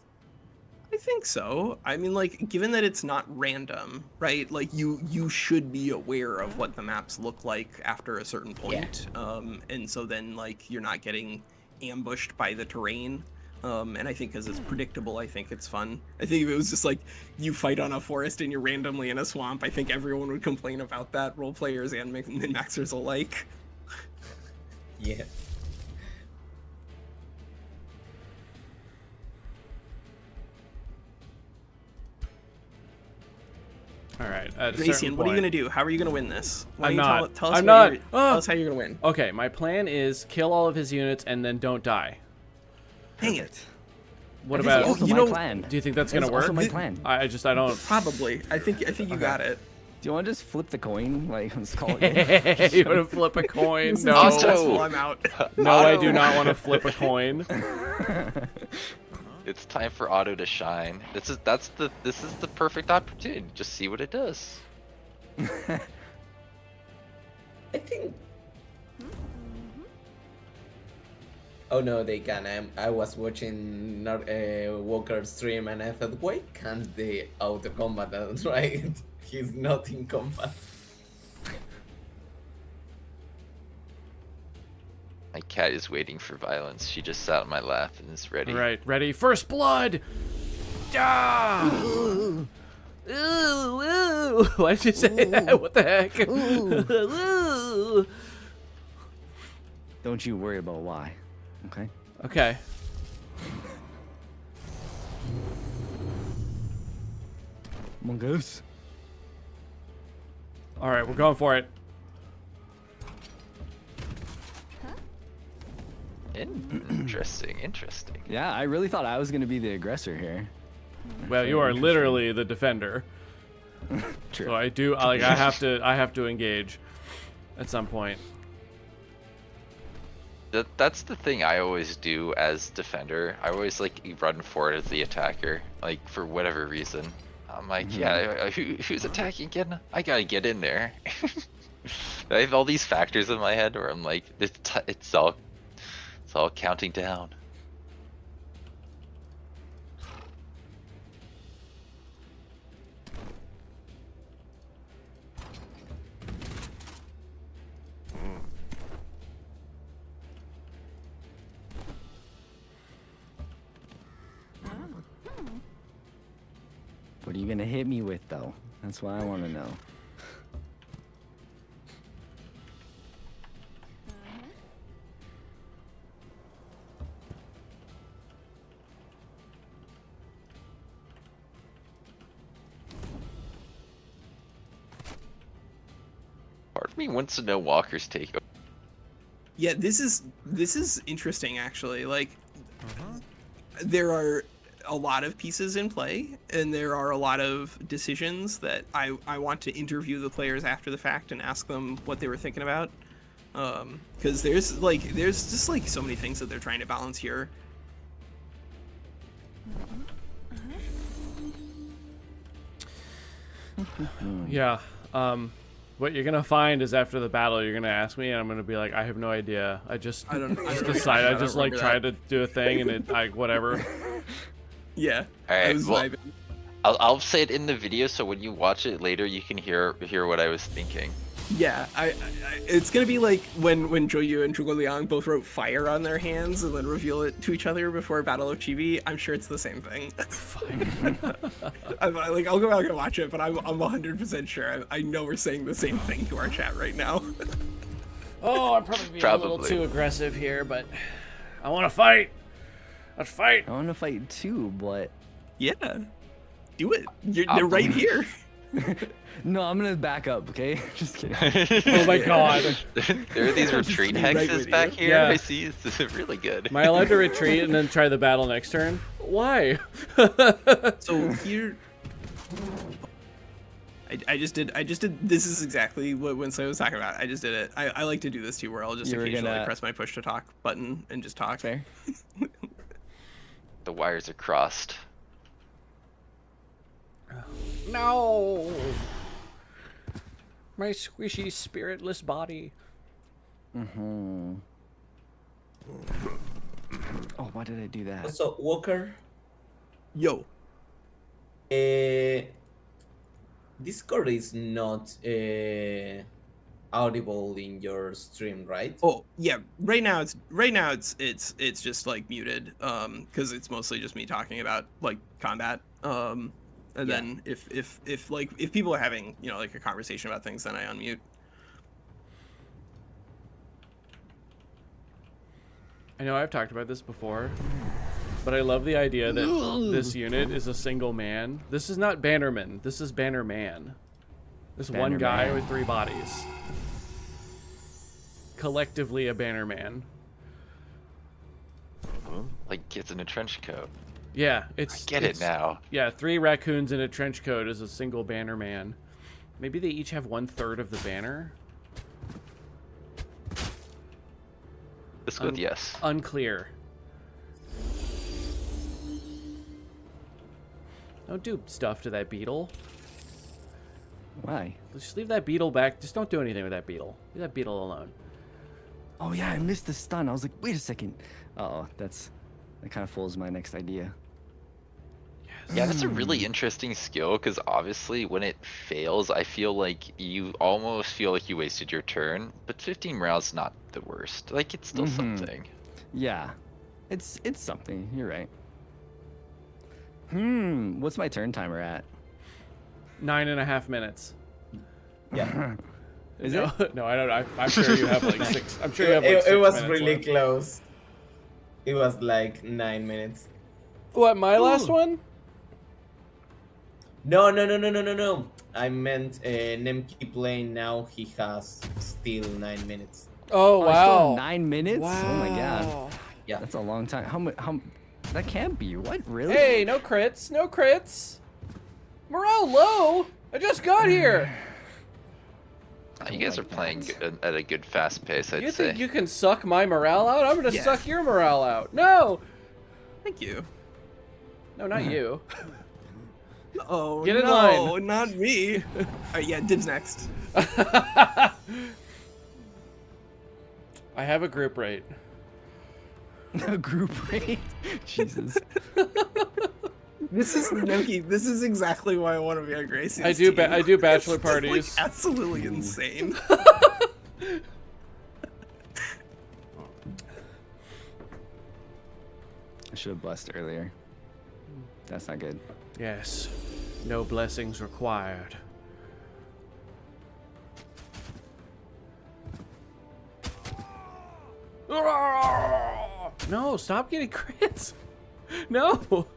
I think so. I mean, like, given that it's not random, right? Like, you should be aware of what the maps look like after a certain point. And so then, like, you're not getting ambushed by the terrain. And I think because it's predictable, I think it's fun. I think if it was just like you fight on a forest and you're randomly in a swamp, I think everyone would complain about that, role players and min-maxers alike. Yeah. All right. At a Garacian, certain what are you point- gonna do? How are you gonna win this? Why I'm don't you not. Tell us I'm what not. you're- Tell us how you're gonna win. Okay, my plan is kill all of his units and then don't die. Dang it. What That is about? also you my know- plan. Do you think that's That is gonna work? also my plan. I don't. Probably. I think you got it. Do you want to just flip the coin? Like, let's call it. You want to flip a coin? This is No. successful, I'm out. No, I do not want to flip a coin. It's time for Otto to shine. This is the perfect opportunity. Just see what it does. I think. Oh no, they can. I was watching Walker's stream and I thought, why can't they auto combat that? Right? He's not in combat. My cat is waiting for violence. She just sat on my lap and is ready. All right, ready? First blood. Ah! Ooh, ooh. Why'd you say that? What the heck? Ooh. Don't you worry about why. Okay. Okay. Mongoose. All right, we're going for it. Interesting. Yeah, I really thought I was gonna be the aggressor here. Well, you are literally the defender. True. So I do like I have to engage at some point. That's the thing I always do as defender. I always like run forward as the attacker, like for whatever reason. I'm like, yeah, who's attacking again? I gotta get in there. I have all these factors in my head where I'm like, it's all counting down. What are you gonna hit me with, though? That's what I want to know. Part of me wants to know Walker's take. Yeah, this is interesting actually. Like, there are a lot of pieces in play, and there are a lot of decisions that I want to interview the players after the fact and ask them what they were thinking about. Because there's just like so many things that they're trying to balance here. Yeah. What you're gonna find is after the battle, you're gonna ask me, and I'm gonna be like, I have no idea. I just decided. I just like tried to do a thing, and it like whatever. Yeah. All right, I was well, vibing. I'll say it in the video, so when you watch it later, you can hear what I was thinking. Yeah, it's gonna be like when Joyu and Zhuge Liang both wrote fire on their hands and then reveal it to each other before Battle of Chibi. I'm sure it's the same thing. I'll go back and watch it, but I'm 100% sure. I know we're saying the same thing to our chat right now. Oh, I'm probably being a little too aggressive here, but I want to fight. Let's fight. I want to fight too, but Yeah, do it. They're right here. no, I'm gonna back up. Okay, just kidding. Oh my god. There are these retreat Right hexes with back you. here. Yeah. I see. This is really good. Am I allowed to retreat and then try the battle next turn? Why? So here, I just did. This is exactly what Winslow was talking about. I just did it. I like to do this too, where I'll just occasionally press my push to talk button and just talk. Fair. The wires are crossed. No. My squishy spiritless body. Oh, why did I do that? So Walker, Yo. Discord is not audible in your stream, right? Oh yeah. Right now it's just like muted. Because it's mostly just me talking about like combat. And then if people are having like a conversation about things, then I unmute. I know I've talked about this before, but I love the idea that this unit is a single man. This is not Bannerman. This is Bannerman. This one guy with 3 bodies. Collectively a Bannerman. Like kids in a trench coat. Yeah, it's. I get it now. Yeah, 3 raccoons in a trench coat is a single Bannerman. Maybe they each have 1/3 of the banner. Let's go with yes. Unclear. Don't do stuff to that beetle. Why? Just leave that beetle back. Just don't do anything with that beetle. Leave that beetle alone. Oh yeah, I missed the stun. I was like, wait a second. Uh-oh, that kind of fools my next idea. Yeah, that's a really interesting skill because obviously when it fails, I feel like you almost feel like you wasted your turn. But 15 morale's not the worst. Like it's still something. Yeah, it's something. You're right. What's my turn timer at? 9.5 minutes. Yeah. Is no, it? No, I don't. I'm sure you have like 6. I'm sure you have like 6 it was minutes really left. close. It was like 9 minutes. What, my last one? No. I meant Nemki playing now. He has still 9 minutes. Oh, I still have wow. 9 minutes? Wow. Oh my god. Yeah. That's a long time. How that can't be. What, really? Hey, no crits. No crits. Morale low. I just got here. You guys are playing at a good fast pace, I'd You say. think you can suck my morale out? I'm gonna Yeah. suck your morale out. No. Thank you. No, not you. Oh, Get in no, line. not me. All right, yeah, dibs next. I have a group rate. Group rate? Jesus. This is Nemki. This is exactly why I want to be on Gracie's I do. team. I do bachelor It's just, like, parties. absolutely insane. I should have blessed earlier. That's not good. Yes. No blessings required. No, stop getting crits. No.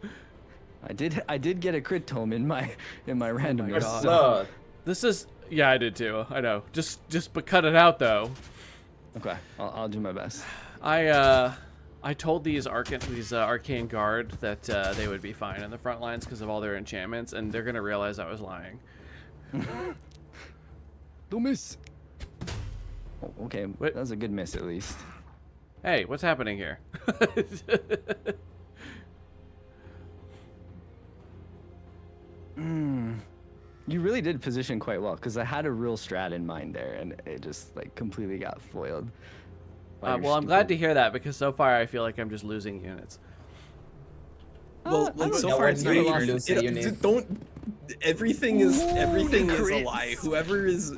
I did get a crit tome in my randomness. God. So, This is. Yeah, I did too. I know. Just but cut it out though. Okay, I'll do my best. I told these arcane guard that they would be fine in the front lines because of all their enchantments, and they're gonna realize I was lying. Don't miss. Oh, okay, What? that was a good miss at least. Hey, what's happening here? You really did position quite well because I had a real strat in mind there, and it just like completely got foiled. by your Well, I'm glad to stupid- hear that because so far I feel like I'm just losing units. Well, like so know far when it's not you even. lose a unit. Don't. Everything is a crits. lie. Whoever is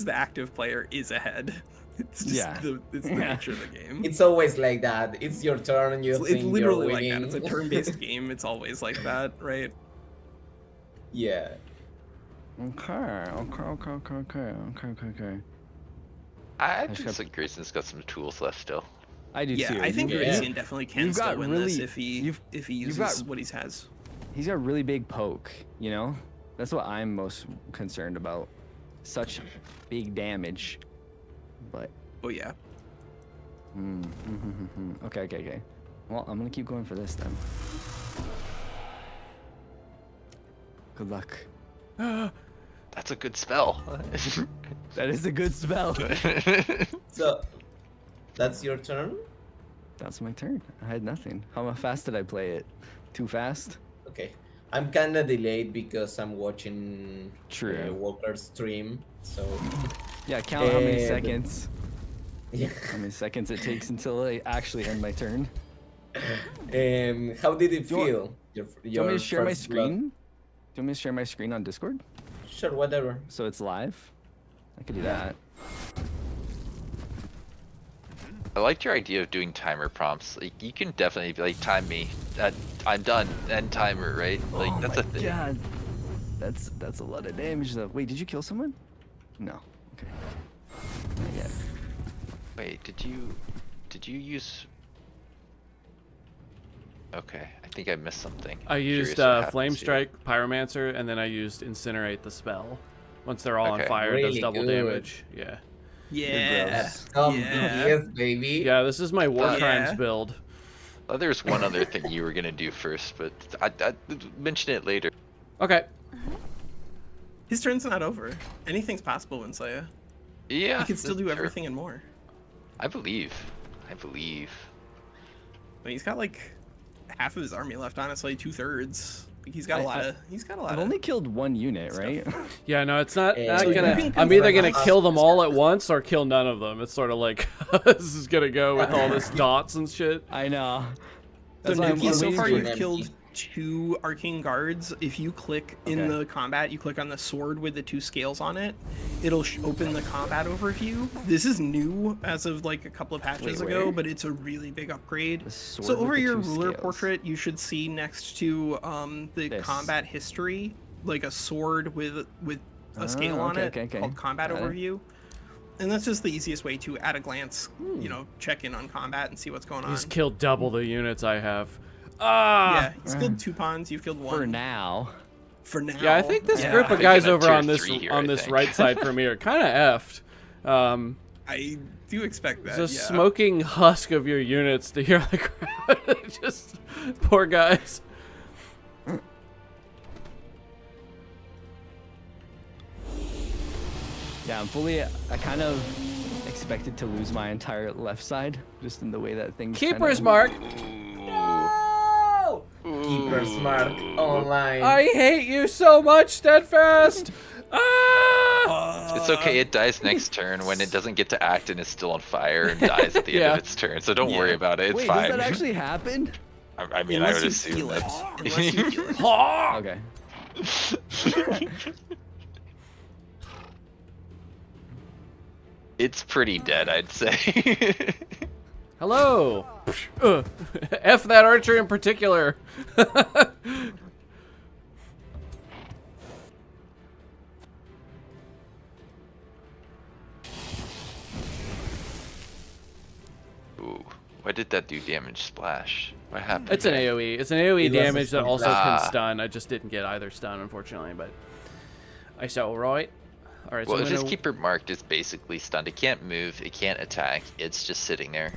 the active player is ahead. It's just Yeah. it's the nature of the game. It's always like that. It's your turn. You It's think literally you're like that. winning. It's a turn-based game. It's always like that, right? Yeah. Okay. I just think got- so Grayson's got some tools left still. I do Yeah, too. I think Yeah. Garacian definitely can You've still got win really- this if he you've uses got- what he has. He's got really big poke, you know? That's what I'm most concerned about. Such big damage. But, Oh yeah. okay. Well, I'm gonna keep going for this then. Good luck. That's a good spell. That is a good spell. So, that's your turn? That's my turn. I had nothing. How fast did I play it? Too fast? Okay. I'm kinda delayed because I'm watching True. Walker's stream, so... Yeah, count how many And- seconds. Yeah. How many seconds it takes until I actually end my turn. How did it Do you feel? Do you want me to share my first blood? screen? Do you want me to share my screen on Discord? Sure, whatever. So it's live? I could do that. I liked your idea of doing timer prompts. Like, you can definitely be like, time me. I'm done. End timer, right? Like Oh that's my a thing. God. That's a lot of damage though. Wait, did you kill someone? No. Okay. Not yet. Wait, did you use? Okay, I think I missed something. I Curious used what happens Flame here. Strike, Pyromancer, and then I used Incinerate the spell. Once they're all on Okay. fire, it does Really double good. damage. Yeah. Yeah. Yeah. Yes, baby. Yeah, this is my War Yeah. Crimes build. Oh, there's one other thing you were gonna do first, but I mention it later. Okay. His turn's not over. Anything's possible, Winsaya. Yeah, He can still do sure. everything and more. I believe. I believe. I mean, he's got like half of his army left. Honestly, 2/3. Like, he's got a lot of. He's got a lot I've of. only killed one unit, right? Yeah, no, it's not, Yeah. not So you gonna. can I'm either confirm gonna us kill them as all at skirmish. once or kill none of them. It's sort of like this is gonna go with all this dots and shit. I know. So That's why I'm Nemki, so waiting far for you've Nemki. killed 2 arcane guards. If you click in Okay. the combat, you click on the sword with the 2 scales on it. It'll open the combat overview. This is new as of like a couple of patches Wait, ago, where? but it's a really big upgrade. The sword So with over the your 2 ruler scales. portrait, you should see next to the This. combat history, like a sword with a scale on okay, it okay. called combat Got it. overview. And that's just the easiest way to, at a glance, you know, check in on combat and see what's going on. He's killed double the units I have. Ah. Yeah, he's killed 2 pawns. You've killed 1 For now. For now. Yeah, I think this Yeah. group I of think guys I'm at over tier on this 3 here, I think. right side for me are kind of effed. I do expect that. It's a yeah. smoking husk of your units to hear the crowd. Just poor guys. Yeah, I kind of expected to lose my entire left side, just in the way that things Keeper's kinda... mark. Keeper's mark online. I hate you so much, Steadfast. Ah! It's okay, it dies next turn when it doesn't get to act and is still on fire and dies at the end Yeah. of its turn. So don't worry about it. It's Wait, fine. does that actually happen? I mean, I Unless would you assume feel it. that. Unless you feel it. Ah! Okay. It's pretty dead, I'd say. Hello. F that archer in particular. Ooh, why did that do damage splash? What happened? It's an there? AoE. It's an AoE It was a damage that stun also blast. can stun. I just didn't get either stun, unfortunately, but I saw right. All right, Well, so if I'm his gonna... keeper marked is basically stunned, it can't move, it can't attack, it's just sitting there.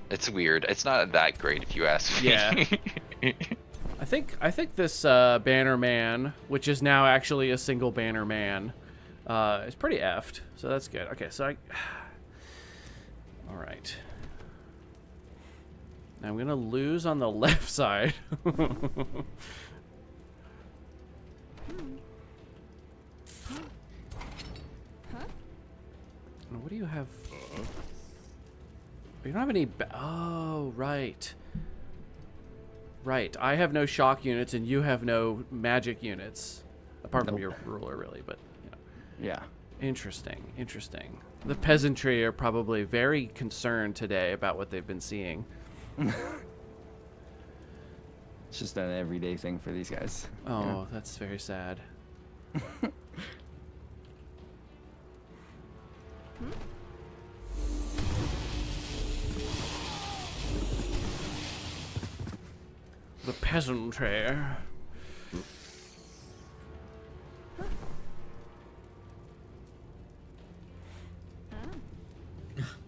It's weird. It's not that great if you ask me. Yeah. I think this banner man, which is now actually a single banner man, is pretty effed. So that's good. Okay, so I. All right. Now I'm gonna lose on the left side. What do you have? You don't have any. Oh, right. Right. I have no shock units, and you have no magic units, apart from Nope. your ruler, really. But you know. Yeah. Interesting. Interesting. The peasantry are probably very concerned today about what they've been seeing. It's just an everyday thing for these guys. Oh, you know? that's very sad. The peasantry.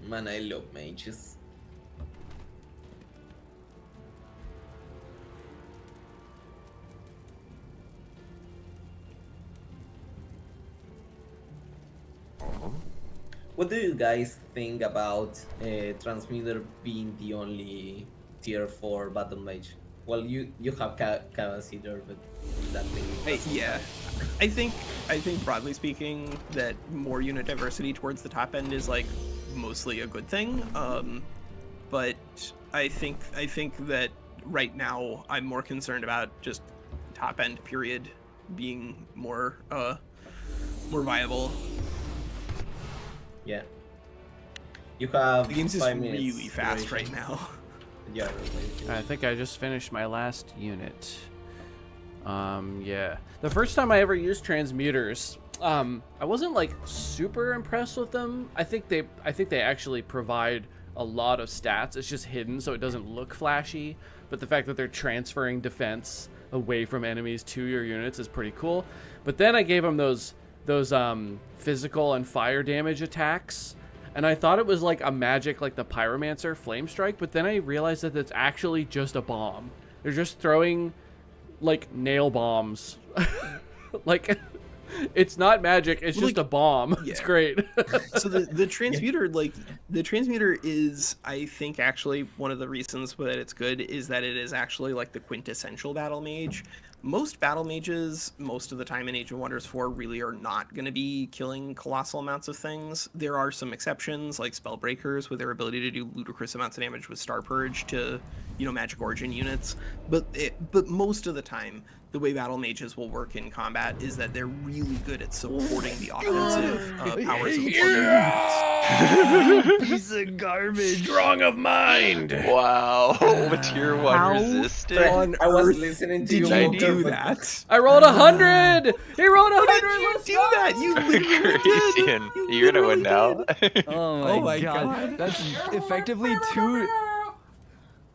Man, I love mages. What do you guys think about Transmuter being the only tier 4 battle mage? Well, you have Cavasitor, but that thing. doesn't Yeah, count. I think broadly speaking that more unit diversity towards the top end is like mostly a good thing. But I think that right now I'm more concerned about just top end period being more viable. Yeah. You have. The game's just 5 minutes really fast duration. right now. Yeah, really. I think I just finished my last unit. Yeah. The first time I ever used transmuters, I wasn't like super impressed with them. I think they actually provide a lot of stats. It's just hidden, so it doesn't look flashy. But the fact that they're transferring defense away from enemies to your units is pretty cool. But then I gave them those physical and fire damage attacks. And I thought it was like a magic like the Pyromancer Flame Strike, but then I realized that it's actually just a bomb. They're just throwing like nail bombs. Like it's not magic, it's just a bomb. Yeah. It's great. So the transmuter, like the transmuter is, I think, actually one of the reasons that it's good is that it is actually like the quintessential battle mage. Most battle mages, most of the time in Age of Wonders 4, really are not going to be killing colossal amounts of things. There are some exceptions, like Spellbreakers, with their ability to do ludicrous amounts of damage with Star Purge to, you know, Magic Origin units. But most of the time, the way battle mages will work in combat is that they're really good at supporting the offensive powers of other units. Piece of garbage. Strong of mind. Wow. Tier 1 How resisted. on I was earth listening to did you you Walker, do but- that? I rolled 100. He rolled 100. You Let's do go. that? You literally did. Garacian, You you're gonna win literally now. did. Oh my, God. god. That's effectively two.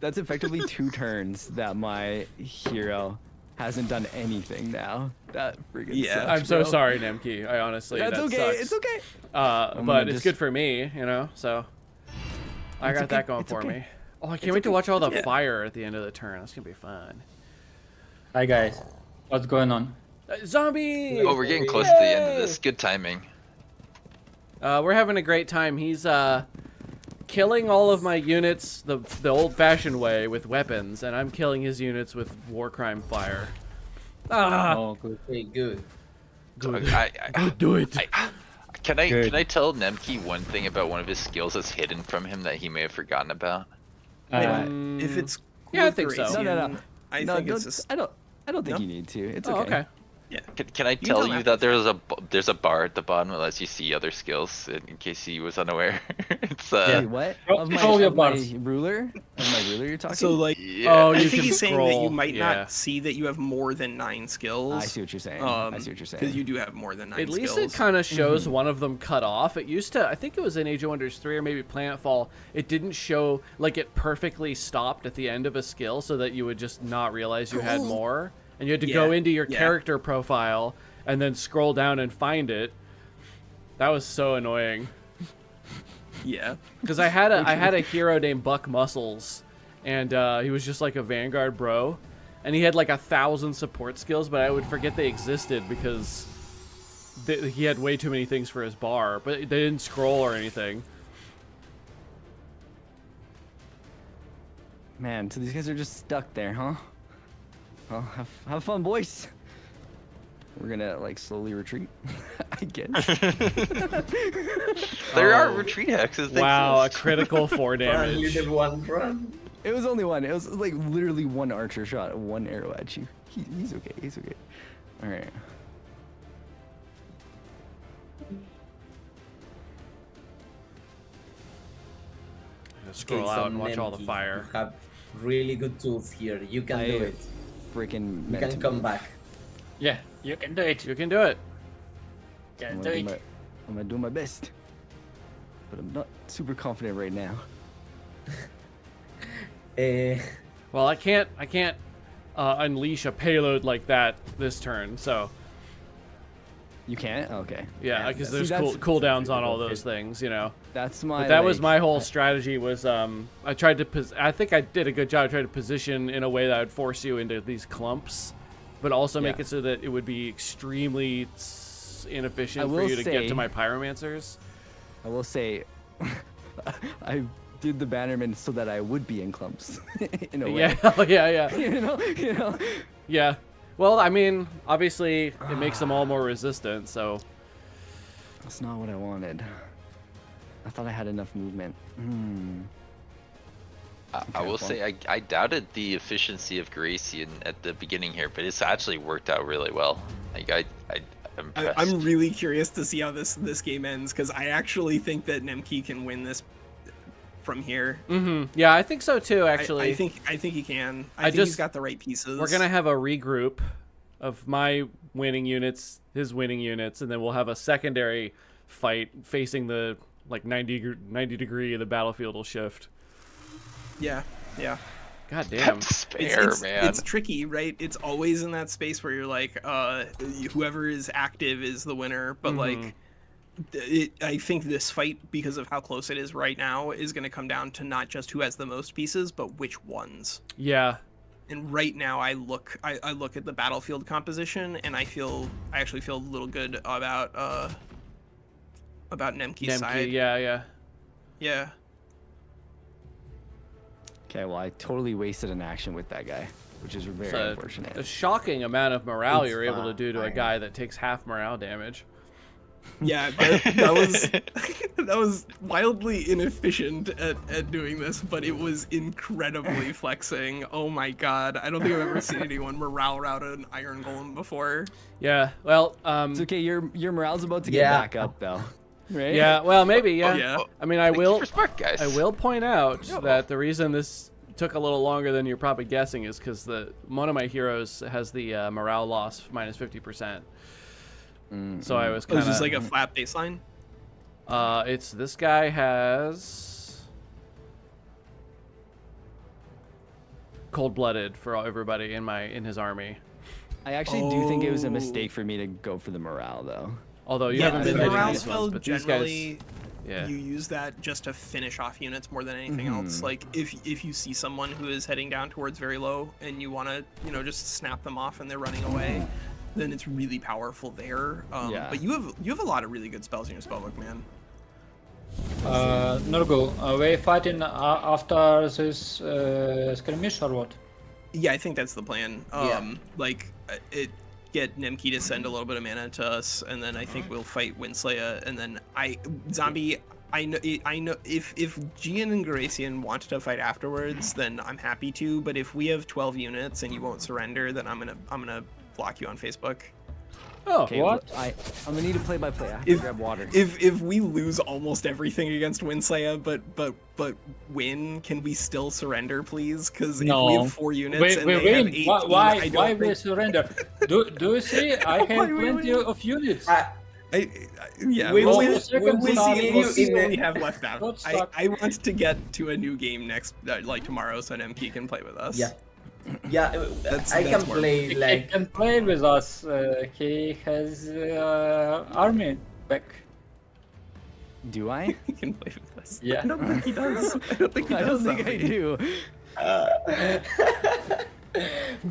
That's effectively 2 turns that my hero hasn't done anything now. That freaking Yeah. sucks, I'm so bro. sorry, Nemki. I honestly, That's that okay. sucks. It's okay. But gonna it's just- good for me, you know. So I It's got okay, that going it's for okay. me. Oh, I can't wait to watch all the Yeah. fire at the end of the turn. That's gonna be fun. Hi guys, what's going on? Zombie! Oh, we're getting close to the end of this. Good timing. We're having a great time. He's killing all of my units the old-fashioned way with weapons, and I'm killing his units with war crime fire. Ah, Oh, good. Okay, good. good. Do it. Can Good. I tell Nemki one thing about one of his skills that's hidden from him that he may have forgotten about? If it's Yeah, I think so. Garacian, No. I No, think don't, it's just I don't think No? you need to. It's Oh, okay. okay. yeah. Can I can tell tell you him that there's a bar at the bottom that lets you see other skills in case he was unaware? It's Wait, what? Roll- Of my, roll your of my bars. ruler? Of my ruler you're talking? So like, yeah. Oh, I you think can he's saying that scroll, you might yeah. not see that you have more than 9 skills. I see what you're saying. I see what you're saying. Because you do have more than 9 At least skills. it kind of shows Mm-hmm. one of them cut off. It used to, I think it was in Age of Wonders 3 or maybe Planetfall, it didn't show, like it perfectly stopped at the end of a skill so that you would just not realize you had more. And you had to go Yeah, into your yeah. character profile and then scroll down and find it. That was so annoying. Yeah. Because I had a hero named Buck Muscles, and he was just like a Vanguard bro, and he had like 1,000 support skills, but I would forget they existed because he had way too many things for his bar, but they didn't scroll or anything. Man, so these guys are just stuck there, huh? Well, have fun, boys. We're gonna like slowly retreat, I guess. There are Oh. retreat hexes. They Wow, a exist. critical 4 Run, damage. little one, run. It was only one. It was like literally one archer shot, one arrow at you. He's okay. He's okay. All right. Scroll out and watch all the fire. You have really good tools here. You can do it. Freaking. You can come back. Yeah, you can do it. You can do it. Can I'm do gonna, it. I'm gonna do my best, but I'm not super confident right now. Well, I can't unleash a payload like that this turn. So You can't? Okay. yeah, because there's See, that's- cooldowns on all those things, you know. That's my. But that was like, my whole strategy. Was I tried to I think I did a good job. I tried to position in a way that would force you into these clumps, but also make Yeah. it so that it would be extremely inefficient for will you to get say- to my pyromancers. I will say, I did the bannerman so that I would be in clumps, in a way. Yeah, yeah. You know. Yeah. Well, I mean, obviously, it makes them all more resistant, so... That's not what I wanted. I thought I had enough movement. I Okay, will well. say I doubted the efficiency of Garacian at the beginning here, but it's actually worked out really well. Like I'm impressed. I'm really curious to see how this game ends, because I actually think that Nemki can win this from here. Yeah, I think so, too, actually. I think he can. I think just- he's got the right pieces. We're going to have a regroup of my winning units, his winning units, and then we'll have a secondary fight facing the, like, 90 degree, the battlefield will shift. Yeah. God damn. Despair, man. It's tricky, right? It's always in that space where you're like, whoever is active is the winner, but like, I think this fight, because of how close it is right now, is going to come down to not just who has the most pieces, but which ones. Yeah. And right now, I look at the battlefield composition, and I actually feel a little good about Nemki's side. Yeah. Yeah. Okay, well, I totally wasted an action with that guy, which is very So, unfortunate. a shocking amount of morale It's you're able to do to a fine. guy that takes half morale damage. Yeah, that was that was wildly inefficient at doing this, but it was incredibly flexing. Oh my god, I don't think I've ever seen anyone morale route an iron golem before. Yeah, well, It's okay. Your morale's about to get Yeah. back up, though. Right? yeah, well, maybe, yeah. yeah. I mean, I Thank you will, for smart, guys. I will point out that the reason this took a little longer than you're probably guessing is because one of my heroes has the morale loss minus 50%. So I was Oh, kind is of this like a flat baseline? it's this guy has cold-blooded for everybody in his army. I actually do think it was a mistake for me to go for the morale, though. Although you Yeah, haven't the been hitting morale these spell ones, but these generally, guys, yeah. you use that just to finish off units more than anything else. Like if you see someone who is heading down towards very low and you want to just snap them off and they're running away, then it's really powerful there. Yeah. But you have a lot of really good spells in your spellbook, man. Nurgle, are we fighting after this skirmish or what? Yeah, I think that's the plan. Yeah. Like get Nemki to send a little bit of mana to us, and then I think we'll fight Windslayer, and then Zombie. I know if Gian and Garacian want to fight afterwards, then I'm happy to. But if we have 12 units and you won't surrender, then I'm gonna block you on Facebook. Oh, Okay, What? I'm gonna need a play-by-play. I have to grab water. If we lose almost everything against Windslayer, but win, can we still surrender, please? Because if we No. have 4 units We and they have win. 18, Why I don't we think... surrender? Do you see? I have plenty of units. Yeah, We we'll, will- we'll we will see in what the- we have left out. Don't I suck. want to get to a new game next, like tomorrow, so Nemki can play with us. Yeah. Yeah, I can that's more- play He like can play with us. He has army back. Do I? He can play with us. Yeah. I don't think he does. I don't think he I does. don't think I do.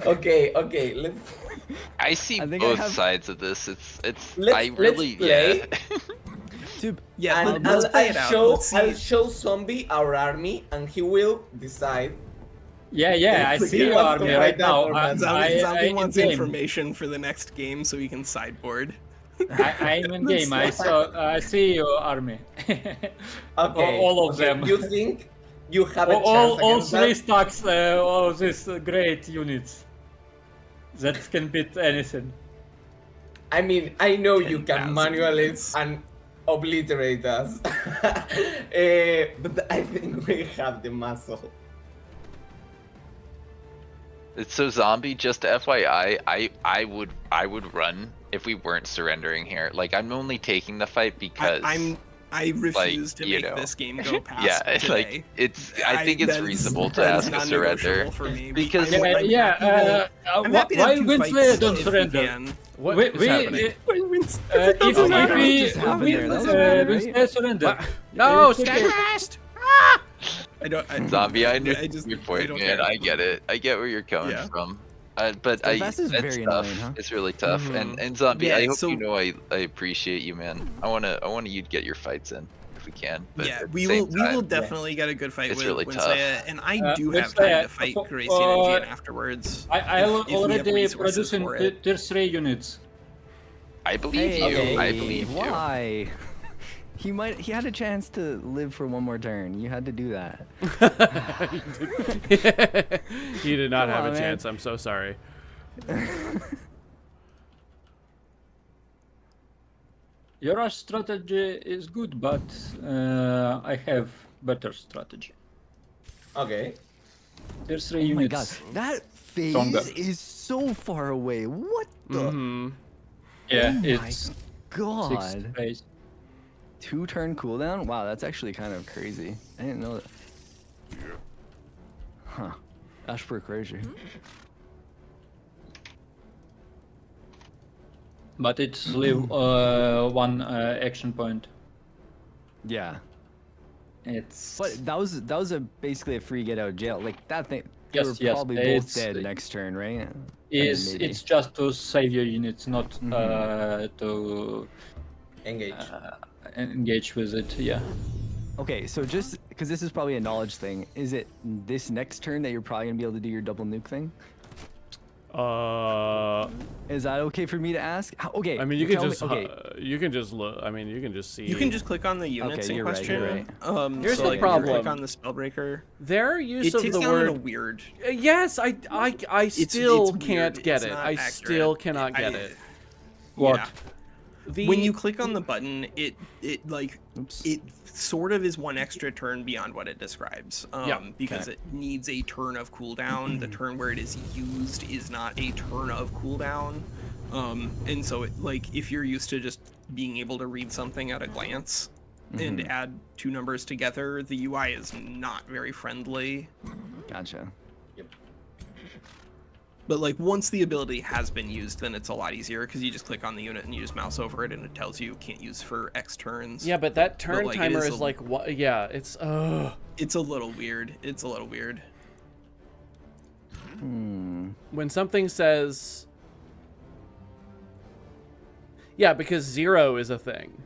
okay, let's I see I think I both have- sides of this. It's Let's- I really let's yeah. Dude, Yeah, and let's play it out. Let's see. I'll show Zombie our army and he will decide. Yeah, I Click see here your once army to right write that now. format. Zombie wants in-game. information for the next game so he can sideboard. I'm in game. I see your army. Okay. All of okay, them. You think you have a chance All against three that. stacks of these great units that can beat anything. I mean, I know you can 10,000 manually units. and obliterate us, but I think we have the muscle. So zombie, just FYI, I would run if we weren't surrendering here. Like I'm only taking the fight because I refuse to you make know. this game go past yeah, today. like it's. I think it's that is- reasonable to that is ask a non-negotiable surrender for me. because I'm happy to Why have two Winslayer fights don't if we surrender? can. What We, is we, happening? if Oh my God, we, what just happened there? That was we, weird, Winslayer surrender. What? No, It's okay. Steadfast! I don't. zombie. I knew I just- your I point, don't man. care. I get it. I get where you're coming Yeah. from. But Steadfast is that's very tough. annoying, huh? It's really tough. Mhm. And zombie, Yeah, I hope so- you know I appreciate you, man. I wanna you to get your fights in if we can. But Yeah, at the we same will time, definitely get a good fight It's with really tough. Winsaya, and I do have Winsaya, time to fight for- Garacian and for- Gian afterwards. I if we have already resources producing for it. tier 3 units. I believe Hey, you. I believe you. why? He had a chance to live for one more turn. You had to do that. You did not Come have on, a man. chance. I'm so sorry. Your strategy is good, but I have better strategy. Okay. Tier 3 Oh my units. god, that phase Stronger. is so far away. What the? Mm-hmm. Yeah, Oh my it's God. 6 phase. 2-turn cooldown? Wow, that's actually kind of crazy. I didn't know that. Huh. That's pretty crazy. But it's leave one action point. Yeah. It's But that was basically a free get out of jail. Like that thing. They Yes, were yes, probably both it's- dead next turn, right? And then maybe. it's just to save your units, not to Engage. engage with it. Yeah. Okay, so just because this is probably a knowledge thing, is it this next turn that you're probably gonna be able to do your double nuke thing? Is that okay for me to ask? Okay. I mean, you can tell me- just you can just look. I mean, you can just see. You can just click on the units in you're right, question. you're right. Here's so, the like, problem. Click on the spellbreaker. Their use It of takes the down in a word. weird. Yes, I still it's can't weird. get It's it. not I accurate. still cannot get I- it. What? Yeah. The When you click on the button, it like Oops. it sort of is one extra turn beyond what it describes. Yeah, Because it needs a turn of cooldown. The turn where it is used is not a turn of cooldown. And so it, like if you're used to just being able to read something at a glance and add two numbers together, the UI is not very friendly. Gotcha. But like once the ability has been used, then it's a lot easier because you just click on the unit and you just mouse over it and it tells you can't use for X turns. yeah, but that turn like, it timer is is a- like what? Yeah, it's It's a little weird. It's a little weird. when something says. Yeah, because 0 is a thing.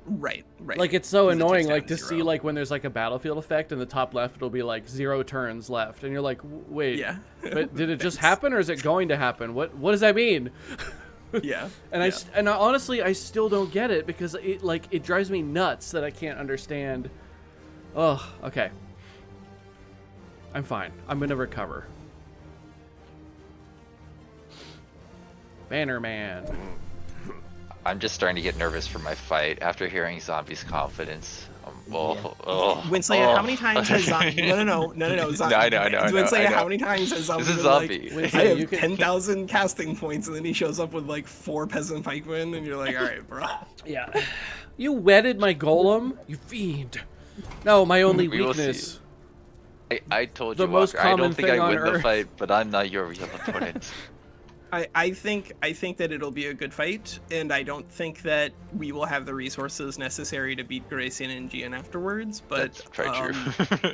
Right. Like it's so 'Cause it takes annoying, down like to see 0. like when there's like a battlefield effect and the top left it'll be like 0 turns left, and you're like, wait, Yeah. but did it just Thanks. happen or is it going to happen? What does that mean? Yeah. And yeah. honestly I still don't get it because it drives me nuts that I can't understand. Oh, okay. I'm fine. I'm gonna recover. Banner Man. I'm just starting to get nervous for my fight after hearing Zombie's confidence. Winslayer, how many times has Zombie? No. Zombie. No, I know. Winslayer, how many times has Zombie? This is been Zombie. Like, I Winslayer, have you can- 10,000 casting points, and then he shows up with like 4 peasant pikemen, and you're like, all right, bro. Yeah. You wedded my golem, you fiend. No, my only We will weakness. I told The you, most Walker, I common don't think thing I on win the Earth. fight, but I'm not your real opponent. I think that it'll be a good fight, and I don't think that we will have the resources necessary to beat Garacian and Gian afterwards. But That's very true.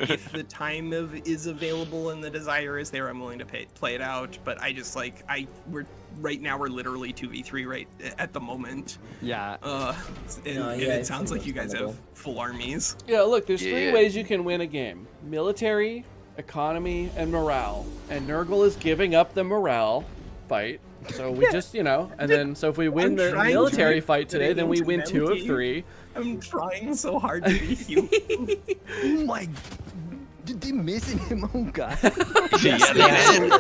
if the time is available and the desire is there, I'm willing to play it out. But I just like we're right now we're literally 2v3 right at the moment. Yeah. And No, and yeah, it it's sounds like you guys have understandable. full armies. Yeah, look, there's 3 Yeah. ways you can win a game. Military, economy, and morale. And Nurgle is giving up the morale fight. So we just, and then so if we win I'm the trying military to fight today, then we getting win into 2 of Nemki. 3. I'm trying so hard to beat you. Oh my. Did they missing him? Oh god. Yeah, they did.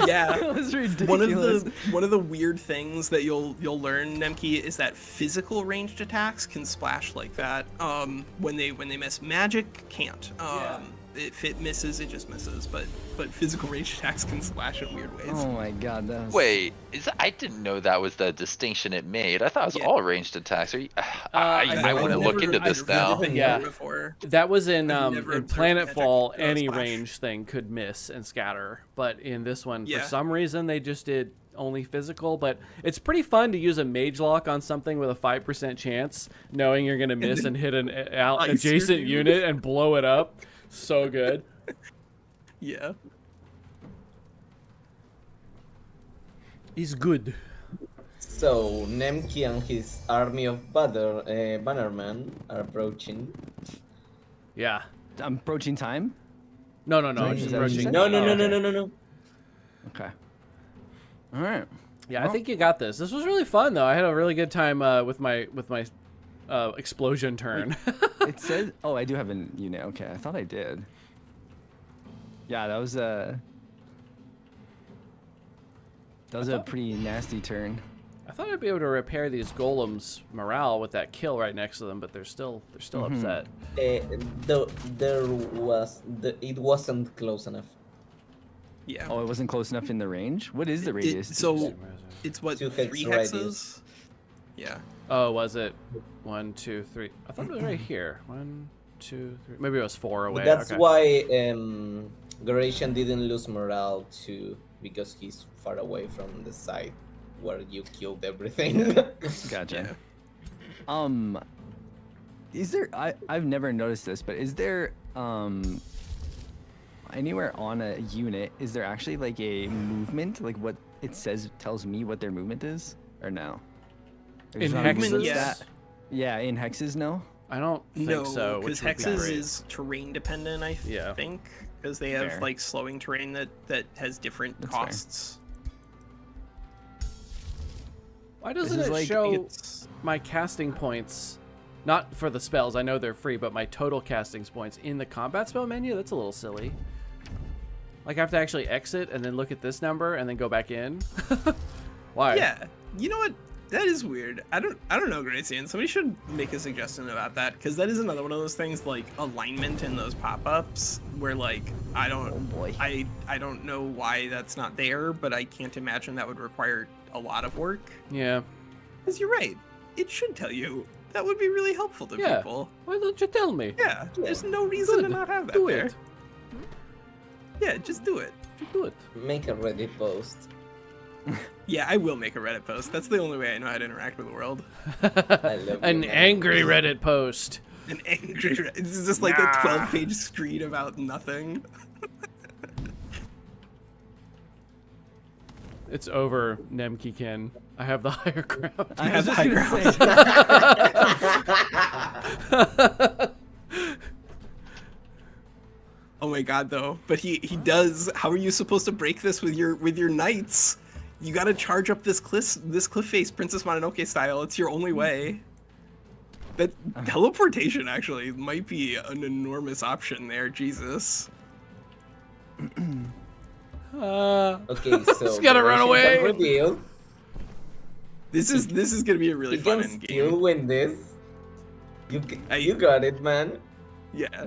Yeah. That was ridiculous. One of the weird things that you'll learn, Nemki, is that physical ranged attacks can splash like that. When they miss, magic can't. If it misses, it just misses. But physical ranged attacks can splash in weird ways. Oh my god, that was... Wait, I didn't know that was the distinction it made. I thought it was all ranged attacks. Are you, I want to look into this now. Yeah. Before. That was in never in observed Planetfall, magic any splash. range thing could miss and scatter. But in this one, Yeah. for some reason, they just did only physical. But it's pretty fun to use a mage lock on something with a 5% chance, knowing you're going to miss and hit an adjacent unit and blow it up. So good. Yeah. He's good. So Nemki and his army of bannermen are approaching. Yeah. I'm approaching time? No. Is He's that what you approaching. said? No. Okay. Alright. Yeah, I Well- think you got this. This was really fun, though. I had a really good time with my explosion turn. It says... Oh, I do have a unit. Okay, I thought I did. Yeah, that was a... That was a pretty nasty turn. I thought I'd be able to repair these golems' morale with that kill right next to them, but they're still upset. It wasn't close enough. Yeah. Oh, it wasn't close enough in the range? What is the radius? So it's what, 2 hex 3 radius. hexes? Yeah. Oh, was it 1, 2, 3? I thought it was right here. 1, 2, 3. Maybe it was 4 away. But that's Okay. why Garacian didn't lose morale too, because he's far away from the side where you killed everything. Gotcha. Is there... I've never noticed this, but is there... anywhere on a unit, is there actually like a movement? Like what it says tells me what their movement is? Or no? There's In not a hexes? movement Yes. stat? Yeah, in hexes, no? I don't think No, so. because which would be hexes great. is terrain dependent, I Yeah. think. Because they have Fair. like slowing terrain that has different That's fair. costs. Why doesn't is it like- show It's, my casting points? Not for the spells, I know they're free, but my total casting points in the combat spell menu? That's a little silly. Like I have to actually exit and then look at this number and then go back in? Why? yeah, you know what? That is weird. I don't know, Garacian. Somebody should make a suggestion about that, because that is another one of those things like alignment in those pop-ups where like I don't I don't know why that's not there, but I can't imagine that would require a lot of work. Yeah. Because you're right. It should tell you. That would be really helpful to Yeah. people. Why don't you tell me? Yeah, there's no reason to Good. not have that Do there. it. Yeah, just do it. Just do it. Make a Reddit post. Yeah, I will make a Reddit post. That's the only way I know how to interact with the world. I love An you, man. angry Reddit post. An angry Reddit. This is just like a 12-page screed about nothing. It's over, Nemki-kin. I have the higher ground. I have was high just gonna say. Oh my god, though. But he does. How are you supposed to break this with your knights? You gotta charge up this cliff face, Princess Mononoke style. It's your only way. That teleportation actually might be an enormous option there. Jesus. Okay, so Just gotta run Garacian away. can reveal. This is gonna be a really You fun can end still game. win this. You got it, man. Yeah.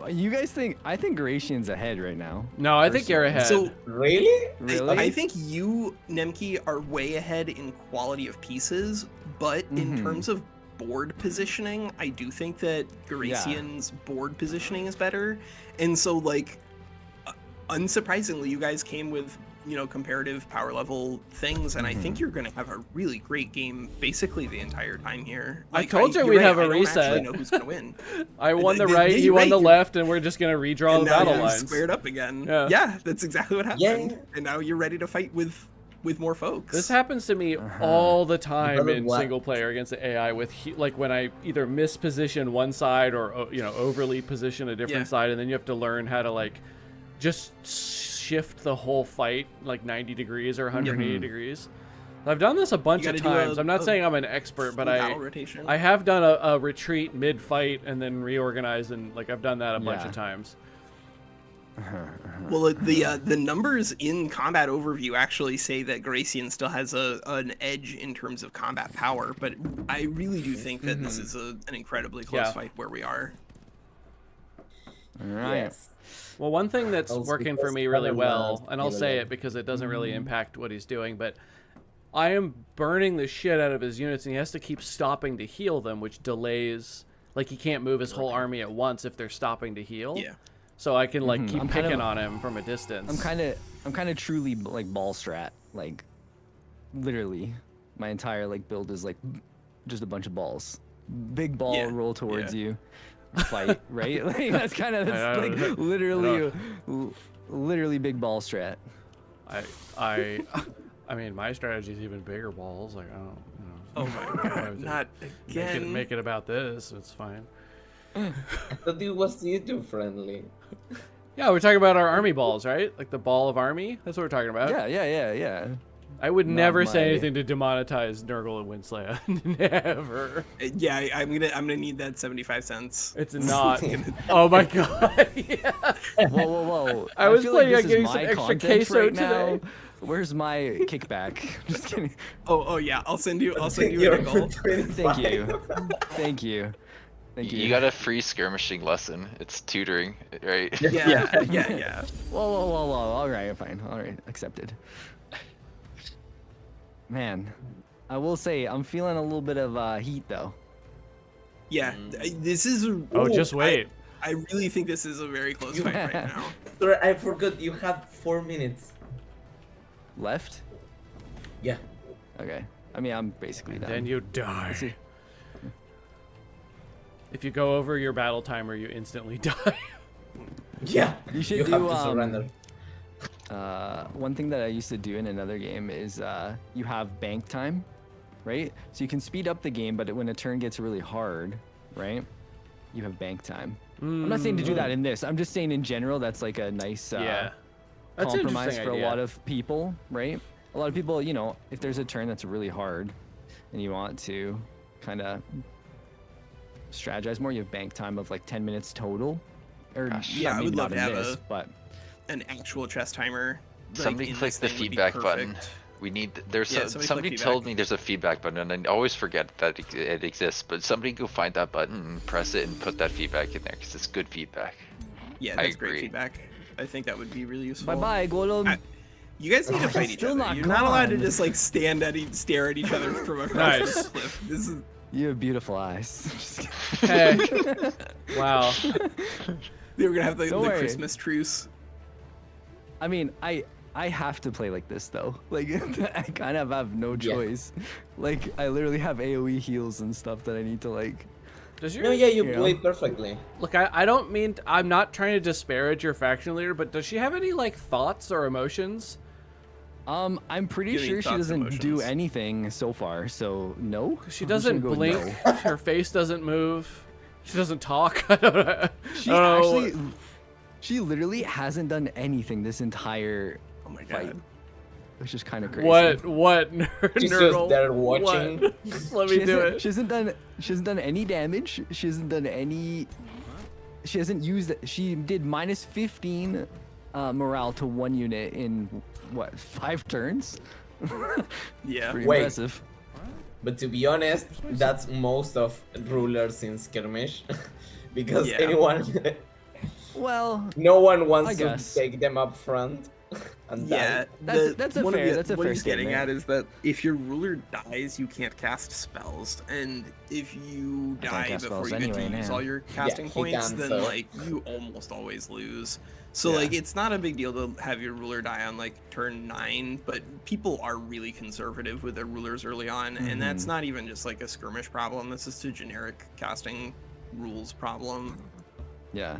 You guys think... I think Garacian's ahead right now. No, I think you're ahead. So Really? Really? I think you, Nemki, are way ahead in quality of pieces, but in terms of board positioning, I do think that Garacian's board positioning is better. And so, like, unsurprisingly, you guys came with, comparative power level things, and I think you're going to have a really great game basically the entire time here. I told you you're we'd right, have a I don't reset. actually know who's going to win. I won the Th- right, th- you you're won right, the you're- left, and we're just gonna redraw And the now battle you've lines. squared up again. Yeah. Yeah, that's exactly what happened. Yeah. And now you're ready to fight with more folks. This happens to me all the time Brother, in what? single player against the AI with like when I either misposition one side or overly position a different Yeah. side, and then you have to learn how to like just shift the whole fight like 90 degrees or 180 degrees. I've done this a bunch You of gotta do times. a- I'm not a saying I'm an expert, but battle rotation. I have done a retreat mid-fight and then reorganize, and like I've done that a bunch Yeah. of times. Well, the numbers in combat overview actually say that Garacian still has an edge in terms of combat power, but I really do think that this is an incredibly close fight where we are. All right. Yes. Well, one thing that's Also working for because me really Kevin well, loves and I'll say Gilligan. it because it doesn't really impact what he's doing, but I am burning the shit out of his units, and he has to keep stopping to heal them, which delays. Like, he can't move his whole army at once if they're stopping to heal. Yeah. So I can like keep I'm kind picking of- on him from a distance. I'm kind of truly like ball strat. Like, literally, my entire like build is like just a bunch of balls. Big ball Yeah, roll towards yeah. you, fight, right? Like that's kind of I like don't- literally big ball strat. I mean, my strategy is even bigger balls. Like, I don't, you know. Oh my god, not again. Make it about this. It's fine. I thought it was YouTube friendly. Yeah, we're talking about our army balls, right? Like the ball of army. That's what we're talking about. Yeah. I would Not never say my- anything to demonetize Nurgle and Winsleya. Never. Yeah, I'm gonna need that 75 cents. It's not. Oh my god. Yeah. Whoa. I was feel like planning on this is getting my some extra content queso right now. today. Where's my kickback? Just kidding. Oh yeah, I'll send you You're an angle. Thank you. Thank you. You got a free skirmishing lesson. It's tutoring, right? Yeah. Whoa. All right, fine. All right, accepted. Man, I will say I'm feeling a little bit of heat though. Yeah, this is. Oh, just wait. I really think this is a very close fight right now. Sorry, I forgot you have 4 minutes. Left? Yeah. Okay. I mean, I'm basically done. Then you die. see. If you go over your battle timer, you instantly die. Yeah. You should have do to surrender. one thing that I used to do in another game is you have bank time, right? So you can speed up the game, but when a turn gets really hard, right? You have bank time. I'm not saying to do that in this. I'm just saying in general that's like a nice Yeah. That's an compromise interesting for idea. a lot of people, right? A lot of people, you know, if there's a turn that's really hard and you want to kind of strategize more, you have bank time of like 10 minutes total. Or Gosh. Yeah, I maybe would love not to in have this, but an actual chess timer. like, Somebody in click this the thing would be feedback button. perfect. We need. There's Yeah, somebody somebody click told feedback. me there's a feedback button, and I always forget that it exists. But somebody go find that button, and press it, and put that feedback in there because it's good feedback. Yeah, I that's great agree. feedback. I think that would be really useful. bye-bye, Golem. You guys need to fight each Still other. not You're not allowed to gone. just like stare at each other from across Nice. the cliff. This is. You have beautiful eyes. Just kidding. Hey. Wow. They were gonna have the Don't worry. Christmas truce. I mean, I have to play like this though. Like I kind of have no Yeah. choice. Like I literally have AoE heals and stuff that I need to like. Does your No, yeah, you You know? played perfectly. Look, I don't mean I'm not trying to disparage your faction leader, but does she have any like thoughts or emotions? I'm pretty Giving sure she thoughts, doesn't do emotions. anything so far. So no. She I'm just doesn't gonna go blink. no. Her face doesn't move. She doesn't talk. I don't know. She I don't know. actually, she literally hasn't done anything this entire Oh my fight, god. which is kind of crazy. What? She's Nurgle? just there watching. What? Let She me do hasn't, it. she hasn't done. She hasn't done any damage. She hasn't done any. She hasn't used. She did minus 15 morale to one unit in what 5 turns. Yeah. Pretty Wait. impressive. But to be honest, that's most of rulers in skirmish. Because Yeah. Well, no one wants I to guess. take them up front. And Yeah, die. That's a one of fair- the- that's a what fair he's getting statement. at is that if your ruler dies, you can't cast spells, and if you I can't die cast before you spells get to anyway use now. all your casting he points, can, then so- like you almost always lose. So Yeah. like it's not a big deal to have your ruler die on like turn 9, but people are really conservative with their rulers early on, and that's not even just like a skirmish problem. This is a generic casting rules problem. Yeah.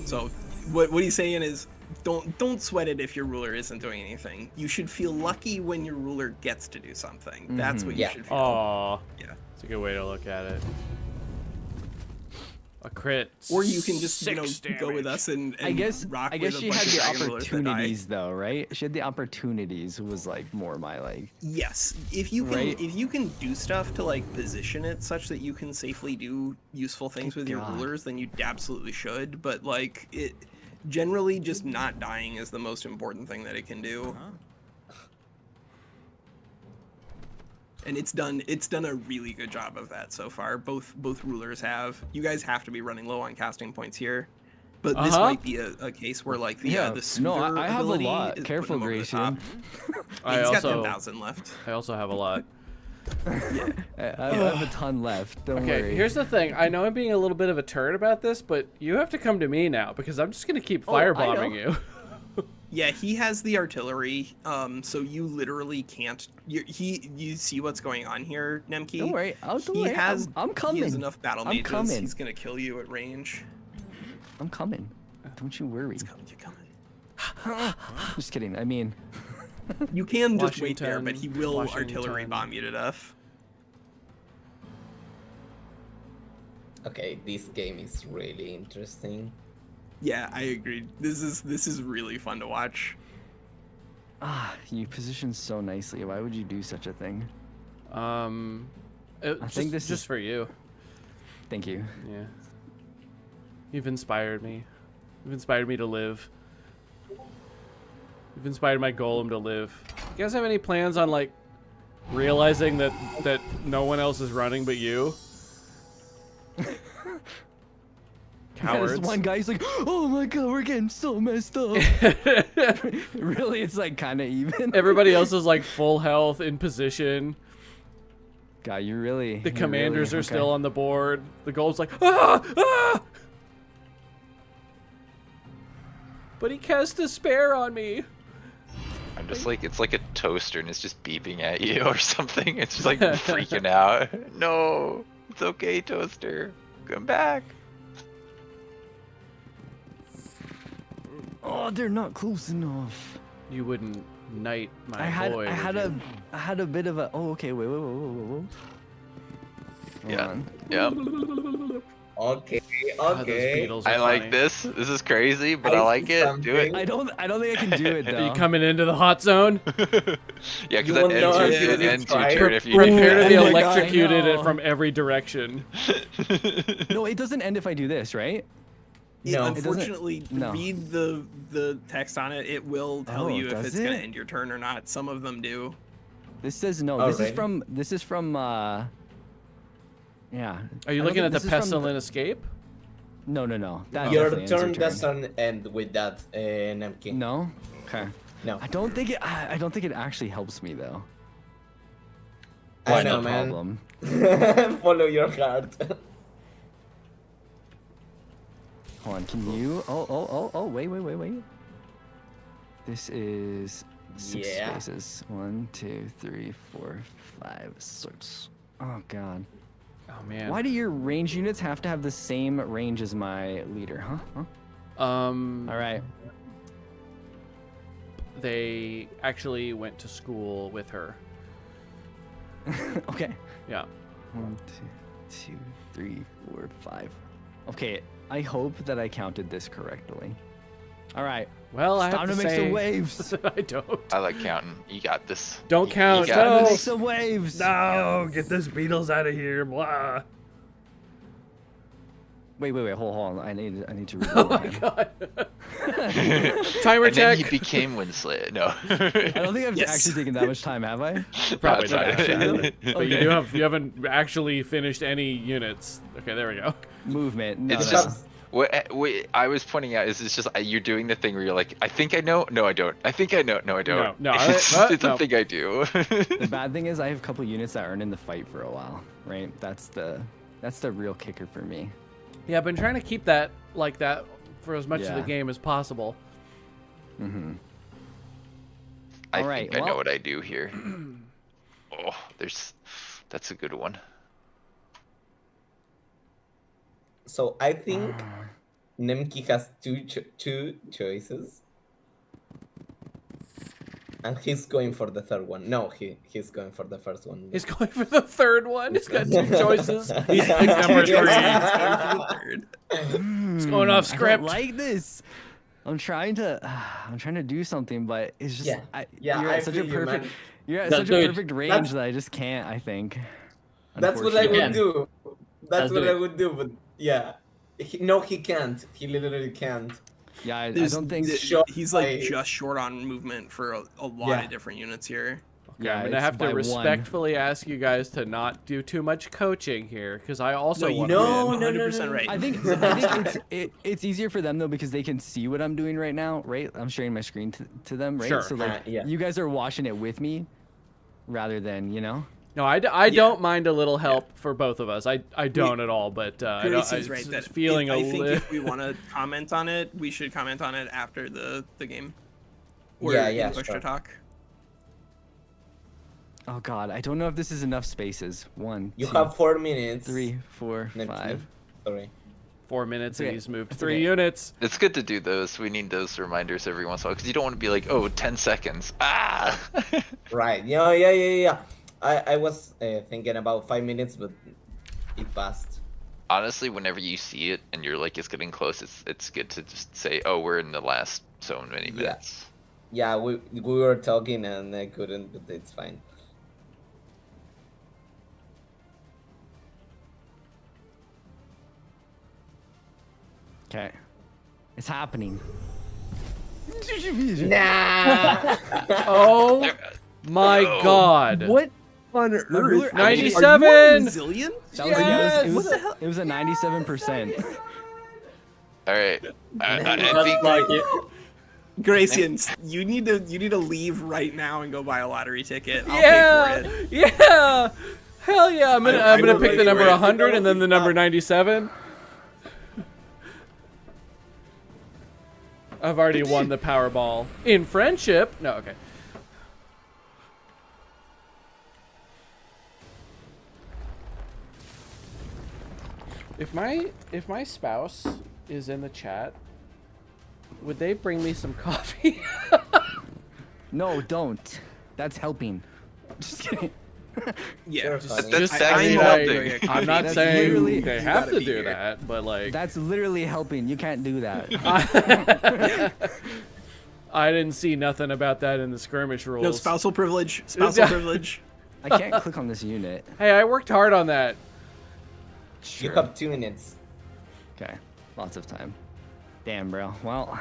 So what he's saying is don't sweat it if your ruler isn't doing anything. You should feel lucky when your ruler gets to do something. That's what you Yeah. should feel. Aw. Yeah. It's a good way to look at it. A crit. Or you can just, you know, 6 go with damage. us and I guess rock with she a bunch had of the Dragon Rulers that die. opportunities though, right? She had the opportunities was like more my like. Yes, if you can Right? if you can do stuff to like position it such that you can safely do useful things with your God. rulers, then you absolutely should. But like it, generally, just not dying is the most important thing that it can do. And it's done a really good job of that so far. Both rulers have. You guys have to be running low on casting points here. But this might be a case where like the No, Soother I have a ability lot. is Careful, putting him over the Garacian. top. I He's got also 10,000 left. I also have a lot. Yeah. I have a ton left. Don't Okay, worry. here's the thing. I know I'm being a little bit of a turd about this, but you have to come to me now because I'm just gonna keep Oh, I firebombing know. you. Yeah, he has the artillery, so you literally can't. You see what's going on here, Nemki? Don't worry. Don't He worry. has. I'm coming. He has enough battle I'm mages. coming. He's gonna kill you at range. I'm coming. Don't you worry. He's coming. You're coming. Just kidding. I mean, You can just wait there, but he will Washington. artillery bomb you to death. Okay, this game is really interesting. Yeah, I agree. This is really fun to watch. you positioned so nicely. Why would you do such a thing? Think this just is- for you. Thank you. Yeah. You've inspired me. You've inspired me to live. You've inspired my golem to live. You guys have any plans on like realizing that no one else is running but you? Cowards. There's one guy, he's like, oh my god, we're getting so messed up. Really, it's like kind of even. Everybody else is like full health in position. God, you really. The commanders are okay. still on the board. The golem's like, ah, ah! But he cast despair on me. I'm just like, it's like a toaster and it's just beeping at you or something. It's just like freaking out. No, it's okay, toaster. Come back. Oh, they're not close enough. You wouldn't knight my I had boy. I had would a I had a bit of a. Oh, okay. Wait. Hold Yeah. on. Yep. Okay, God, those okay. beetles are I like funny. this. This is crazy, but I like see it. Do it. something. I don't think I can do it Are though. you coming into the hot zone? Yeah, because You that won't know ends until your, you ends your try. turn if you do Prepare to be Oh my God, I electrocuted know. from every direction. No, it doesn't end if I do this, right? No. It doesn't- Unfortunately, no. read the text on it. It will tell Oh, you if does it's gonna it? end your turn or not. Some of them do. This says no. Oh, This is really? from. This is from. Yeah. Are you I don't looking think at the this is from pestilent escape? No. That Your definitely ends turn doesn't end with that, Nemki. No. Okay. No. I don't think it. I don't think it actually helps me though. I That's know, the man. problem. Follow your heart. Hold on. Can you? Oh. Wait. This is 6 Yeah. spaces. 1, 2, 3, 4, 5, 6. Oh god. Oh man. Why do your range units have to have the same range as my leader? Huh? All right. They actually went to school with her. Okay. Yeah. 1, 2, 3, 4, 5. Okay. I hope that I counted this correctly. All right. Well, I It's have time to to make say, some waves. I don't. I like counting. You got this. Don't You count, got no. Time to this. make some waves. No, get those beetles out of here. Blah. Wait. Hold on. I need to read Oh my again. god. Timer And then check. he became Winslet. No. I don't think I've Yes. actually taken that much time, have I? Probably No, not it's fine. actually. But Okay. you haven't actually finished any units. Okay, there we go. Movement. No, It's no, no. just what I was pointing out is it's just you're doing the thing where you're like, I think I know, no I don't. I think I know, no I don't. No, it's no. a thing I do. The bad thing is I have a couple units that aren't in the fight for a while, right? That's the real kicker for me. Yeah, I've been trying to keep that like that for as much of the Yeah. game as possible. Mm-hmm. I All right, think I know well- what I do here. Oh, that's a good one. So I think Nemki has two choices. And he's going for the third one. No, he's going for the first one. He's going for the third one. He's got 2 choices. He's Pick number 3. He's going off I script. don't like this. I'm trying to do something, but it's just you're I at such a feel you, perfect man. you're at That's such a good. perfect range That's- that I just can't. I think. That's what I would Unfortunately. do. That's Let's what do I it. would do, but yeah. No, he can't. He literally can't. Yeah, I There's- don't think. Sure, He's like I- just short on movement for a lot Yeah. of different units here. Okay, Yeah, I'm gonna it's have to by one. respectfully ask you guys to not do too much coaching here, because I also No, you want know- to no, 100% no. right. I think it's easier for them though because they can see what I'm doing right now, right? I'm sharing my screen to them, right? Sure. So like Yeah. you guys are watching it with me, rather than No, I don't mind a little help for both of us. I don't at all, but I don't, Grace is right. it's That feeling I a think little. if we want to comment on it, we should comment on it after the game. Or Yeah, push sure. to talk. Oh God, I don't know if this is enough spaces. 1, You 2, have 4 minutes. 3, 4, Nemki. 5. Sorry. 4 minutes and okay. he's moved It's 3 okay. units. It's good to do those. We need those reminders every once in a while because you don't want to be like, oh, 10 seconds. Ah! Right. Yeah. I was thinking about 5 minutes, but it passed. Honestly, whenever you see it and you're like, it's getting close, it's good to just say, oh, we're in the last so many minutes. Yeah, we were talking and I couldn't, but it's fine. Okay, it's happening. Nah. Oh my No. God! What on earth? 97! Are you resilient? That was, Yes! it was, What the hell? it was a 97%. All right. I That's think like it. Garacian, you need to leave right now and go buy a lottery ticket. I'll Yeah, pay for it. yeah, hell yeah! I'm I gonna will pick the pay number for it. 100 and then the number 97. I've already won the Powerball in friendship. No, okay. If my spouse is in the chat, would they bring me some coffee? No, don't. That's helping. Just kidding. Yeah, Sure, just, honey. That's I- actually I'm helping. doing a I'm not That's saying literally- they you have gotta to be do here. that, but like That's literally helping. You can't do that. I didn't see nothing about that in the skirmish rules. no spousal privilege. Spousal privilege. I can't click on this unit. Hey, I worked hard on that. You Sure. have 2 minutes. Okay, lots of time. Damn, bro. Well,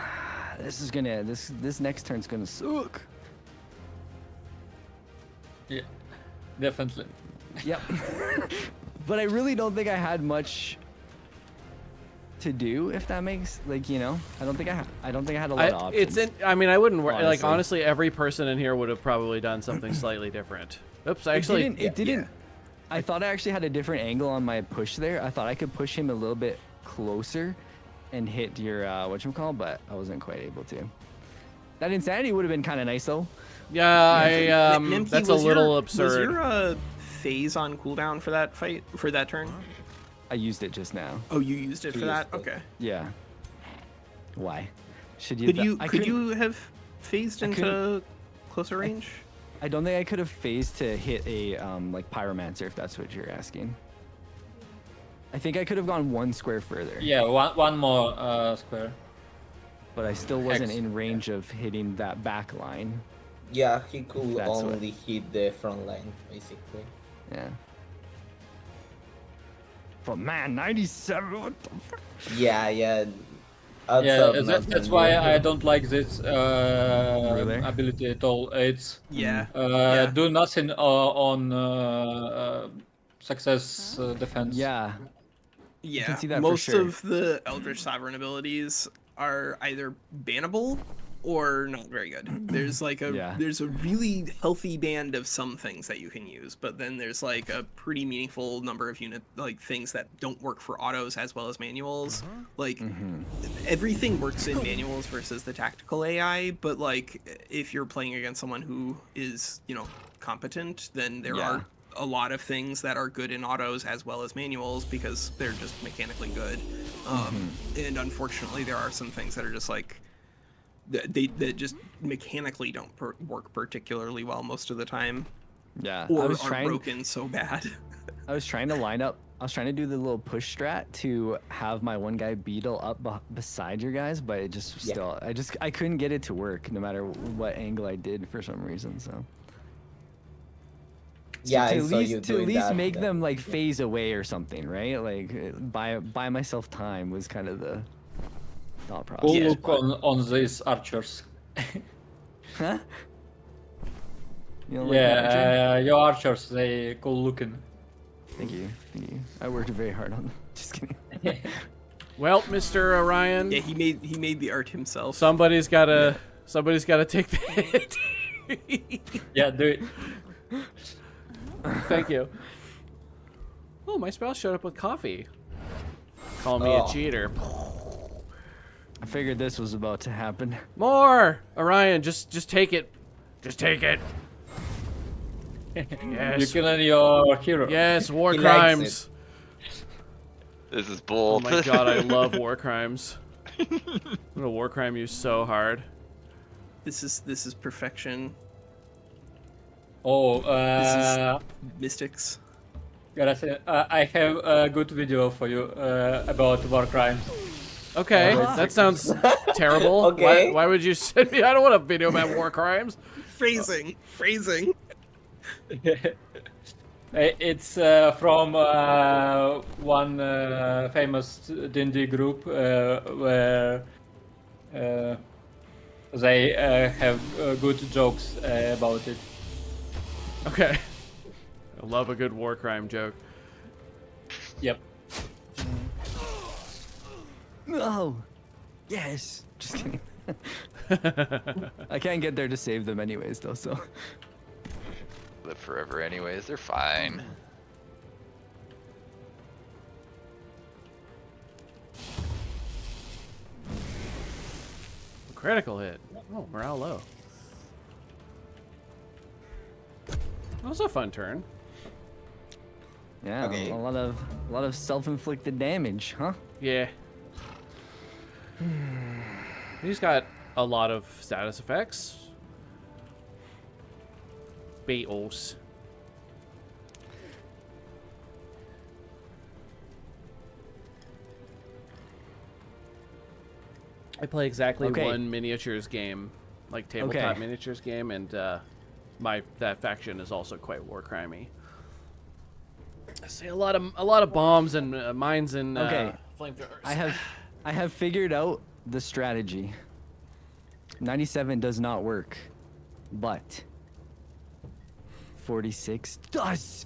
this next turn's gonna suck. Yeah, definitely. Yep. But I really don't think I had much to do, if that makes I don't think I had a lot of options. I mean, I wouldn't like Honestly. honestly. Every person in here would have probably done something slightly different. Oops, actually, It didn't. I thought I actually had a different angle on my push there. I thought I could push him a little bit closer and hit your whatchamacallit, but I wasn't quite able to. That insanity would have been kind of nice though. yeah, Nemki, that's a was little your, absurd. Was your phase on cooldown for that fight for that turn? I used it just now. Oh, you used it for used that? it. Okay. Yeah. Why? Should you? Could you have phased I into couldn't- closer range? I don't think I could have phased to hit a like pyromancer if that's what you're asking. I think I could have gone 1 square further, Yeah, one more square. but I still wasn't X. in range of hitting that back line. Yeah, he could That's what- only hit the front line, basically. Yeah. But man, 97. What the fuck? Yeah. Yeah, Outside that's why I don't like this Really? ability at all. It's Yeah. do nothing on success defense. Yeah. Yeah. can see that for Most sure. of the Eldritch Sovereign abilities are either bannable or not very good. There's like there's a really healthy band of some things that you can use, but then there's like a pretty meaningful number of things that don't work for autos as well as manuals. Like everything works in manuals versus the tactical AI, but like if you're playing against someone who is, competent, then there Yeah. are a lot of things that are good in autos as well as manuals because they're just mechanically good. And unfortunately there are some things that are just like that just mechanically don't work particularly well most of the time, Yeah, or I was are trying. broken so bad. I was trying to line up. I was trying to do the little push strat to have my one guy beetle up beside your guys, but it just still. I couldn't get it to work no matter what angle I did for some reason. So. Yeah, to I at saw least you to at doing least that. make them like phase away or something, right? Like buy myself time was kind of the thought process. Cool look on these archers. Huh? You don't like my archer? Yeah, your archers, they cool looking. Thank you. I worked very hard on them. Just kidding. Well, Mr. Orion, Yeah, he made the art himself. somebody's gotta take the hit. Yeah, do it. Thank you. Oh, my spell showed up with coffee. Call me a cheater. I figured this was about to happen. More! Orion, just take it. Just take it. Yes. You killing your hero. Yes, war He likes crimes. This is Oh bull. my god, I love war crimes. I'm gonna war crime you so hard. This is perfection. Oh, Mystics. Garacian, I have a good video for you about war crimes. Okay, that sounds terrible. Okay. Why would you send me? I don't want a video about war crimes. Phrasing. It's from one famous D&D group where they have good jokes about it. Okay. I love a good war crime joke. Yep. No. Yes. Just kidding. I can't get there to save them anyways, though. So. Live forever anyways, they're fine. Critical hit. Oh, morale low. That was a fun turn. Yeah. Okay. A lot of self-inflicted damage, huh? Yeah. He's got a lot of status effects. Beatles. I play exactly one miniatures game, like tabletop miniatures game, and that faction is also quite war crimey. I see a lot of bombs and mines and flamethrowers. I have figured out the strategy. 97 does not work, but 46 does.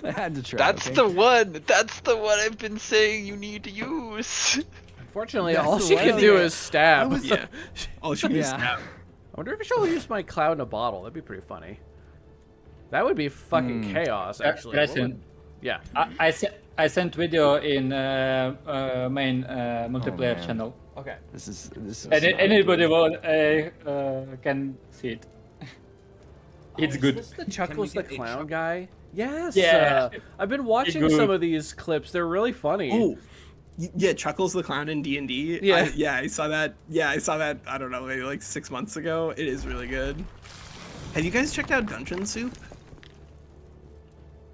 I had to try. That's okay? the one. That's the one I've been saying you need to use. Unfortunately, That's all the she one can I do was- is stab. Yeah. Oh, she Yeah. snap. I wonder if she'll use my cloud in a bottle. That'd be pretty funny. That would be fucking chaos, actually. What Garacian, would- Yeah. I sent video in main multiplayer man. channel. Okay. This is. Anybody can see it. It's good. Is this the Chuckles the Clown guy? Yes. Yeah. I've been watching Good. some of these clips. They're really funny. Oh, yeah, Chuckles the Clown in D&D. Yeah. I saw that. Yeah, I saw that. I don't know, maybe like 6 months ago. It is really good. Have you guys checked out Dungeon Soup?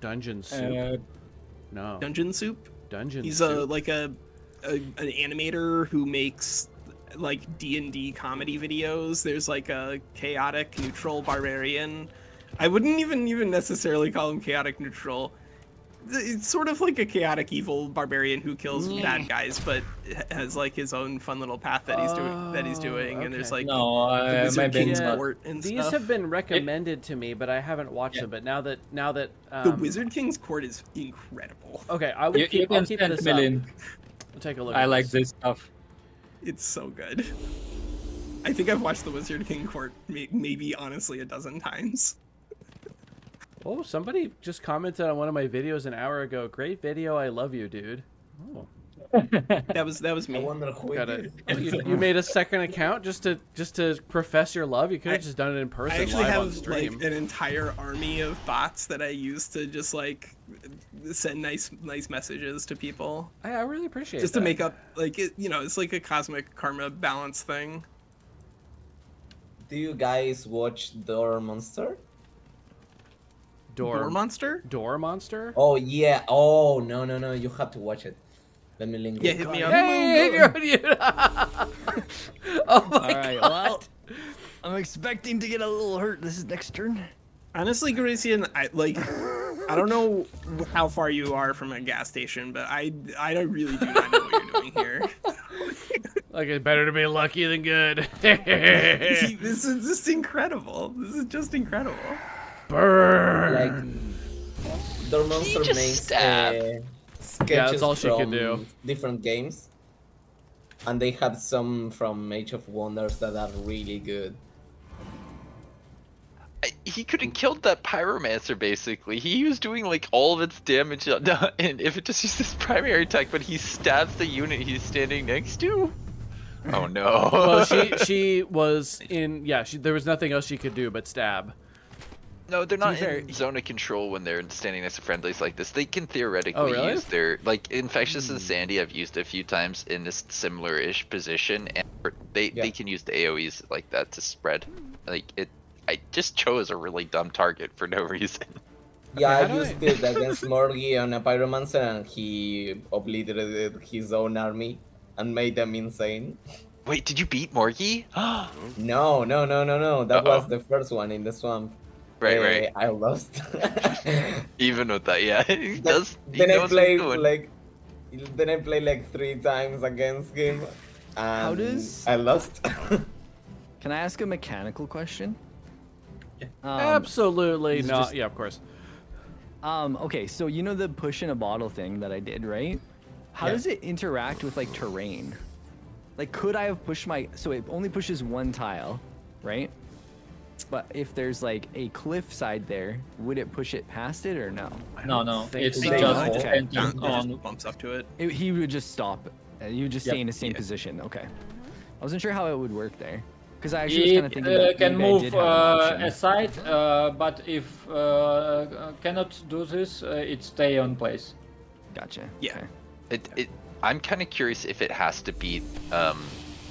Dungeon Soup. No. Dungeon Soup. Dungeon He's Soup. an animator who makes like D&D comedy videos. There's like a chaotic neutral barbarian. I wouldn't even necessarily call him chaotic neutral. It's sort of like a chaotic evil barbarian who kills bad guys, but has like his own fun little path that he's doing. And there's okay. like No, the Wizard maybe King's not. Court and These stuff. have been recommended to me, but I haven't watched them. But now that The Wizard King's Court is incredible. Okay, I will You keep, I'll can keep send this me up. link. I'll take a look. I at like this. this stuff. It's so good. I think I've watched the Wizard King Court maybe honestly a dozen times. Oh, somebody just commented on one of my videos an hour ago. Great video. I love you, dude. Oh, That was I me. wonder who Got it it. is. You made a second account just to profess your love. You could have just done it in I person actually live on have stream. like an entire army of bots that I use to just like send nice messages to people, I really appreciate just that. to make up like it. You know, it's like a cosmic karma balance thing. Do you guys watch Door Monster? Door monster? Door monster. Oh yeah. Oh no. You have to watch it. Let me link Yeah, it. hit me up. Hey, oh my All right, god. well, I'm expecting to get a little hurt this next turn. Honestly, Garacian, I don't know how far you are from a gas station, but I really do not know what you're doing here. Like, it's better to be lucky than good. This is just incredible. This is just incredible. Burn. Like Door Monster just makes stab? sketches Yeah, that's all she could from do. different games, and they have some from Age of Wonders that are really good. He could have killed that pyromancer basically. He was doing like all of its damage, and if it just uses primary attack, but he stabs the unit he's standing next to. Oh no. Well, she was in. Yeah, there was nothing else she could do but stab. No, they're not fair, in zone of control when they're standing next to friendlies like this. They can theoretically really? use their, like, Infectious and Sandy I've used a few times in this similar-ish position, and they can use the AoEs like that to spread. Like, I just chose a really dumb target for no reason. Yeah, how I do used it against Morgi on a Pyromancer, and he obliterated his own army and made them insane. Wait, did you beat Morgi? No. That was the first one in the swamp. Right. I lost. Even with that, yeah. He does. He Then I knows what he's played doing. like 3 times against him. And How does- I lost? Can I ask a mechanical question? Absolutely this is not. just- Yeah, of course. Okay, so you know the push in a bottle thing that I did, right? How Yeah. does it interact with like terrain? Like, could I have pushed so it only pushes one tile, right? But if there's like a cliff side there, would it push it past it or no? No, think it's so. just Okay. depending It just on. bumps up to it. He would just stop. He would just Yep. stay in the same Yeah. position. Okay. I wasn't sure how it would work there. Because I actually was kind of It thinking that can maybe I move did have an option. aside, but if cannot do this, it stay on place. Gotcha. Yeah. Okay. I'm kind of curious if it has to be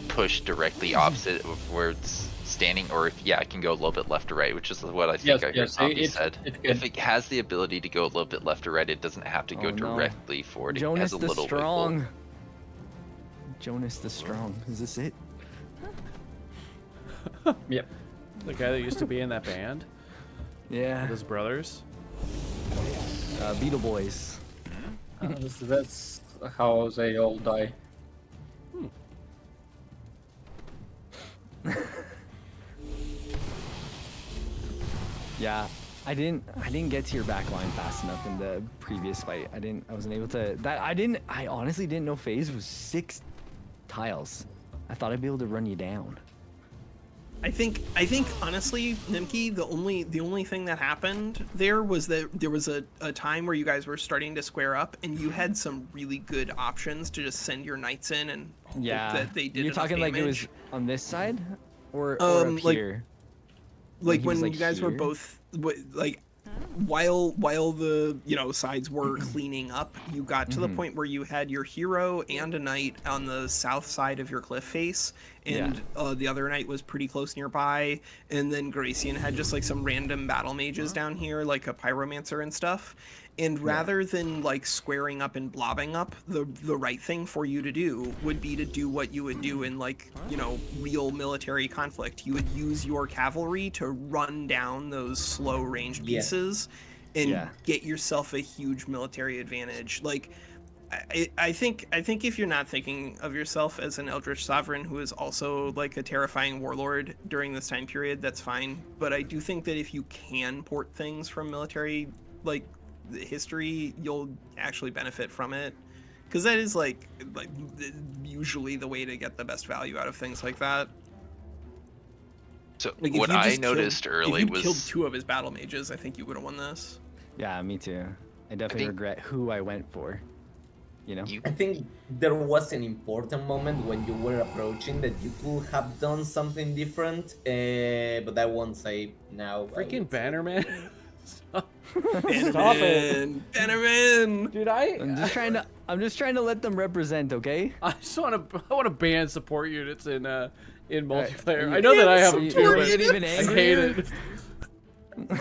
pushed directly opposite of where it's standing, or if it can go a little bit left or right, which is what I think I heard Zombie said. it If can. it has the ability to go a little bit left or right, it doesn't have to go Oh, no. directly forward. It Jonas has a the little Strong. wiggle. Jonas the Strong. Is this it? Yep. The guy that used to be in that band Yeah. with his brothers. Beetle Boys. That's how they all die. Yeah. I didn't get to your back line fast enough in the previous fight. I wasn't able to I honestly didn't know phase was 6 tiles. I thought I'd be able to run you down. I think honestly, Nemki, the only thing that happened there was that there was a time where you guys were starting to square up, and you had some really good options to just send your knights in and hope that they did You're enough talking like it was damage. on this side or up like- here? Like he when was, like, you guys were here? both like while the sides were cleaning up, you got to the point where you had your hero and a knight on the south side of your cliff face, and the other knight was pretty close nearby, and then Garacian had just like some random battle mages down here, like a pyromancer and stuff. And rather than like squaring up and blobbing up, the right thing for you to do would be to do what you would do in like, real military conflict. You would use your cavalry to run down those slow ranged Yeah. pieces and Yeah. get yourself a huge military advantage. Like I think if you're not thinking of yourself as an Eldritch Sovereign who is also like a terrifying warlord during this time period, that's fine. But I do think that if you can port things from military like history, you'll actually benefit from it, because that is like usually the way to get the best value out of things like that. So Like, if what you I just noticed early if you was killed 2 of his battle mages, I think you would have won this. Yeah, me too. I definitely think- regret who I went for. You know. I think there was an important moment when you were approaching that you could have done something different, but I won't say now. I Freaking would say. Bannerman. Stop. Bannerman! Bannerman! Dude, I'm just trying to let them represent, okay? I want to ban support units in multiplayer. you I know that I have So them you too, get but even I hate angrier? it.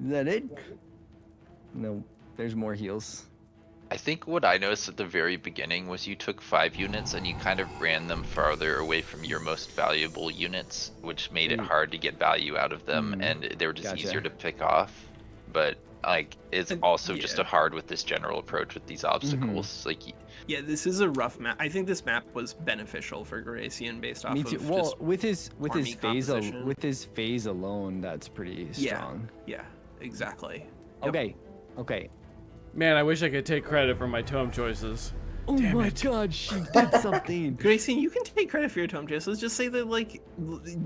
Is that it? No, there's more heals. I think what I noticed at the very beginning was you took 5 units and you kind of ran them farther away from your most valuable units, which made it hard to get value out of them, and they were just Gotcha. easier to pick off. But like, it's also just a hard with this general approach with these obstacles. Like, Yeah, this is a rough map. I think this map was beneficial for Garacian based off Me of too. Well, just with his army composition. with his phase alone, that's pretty strong. Yeah, exactly. Okay. Okay. Man, I wish I could take credit for my tome choices. Oh my god, she did something. Grayson, you can take credit for your tome choice. Let's just say that, like,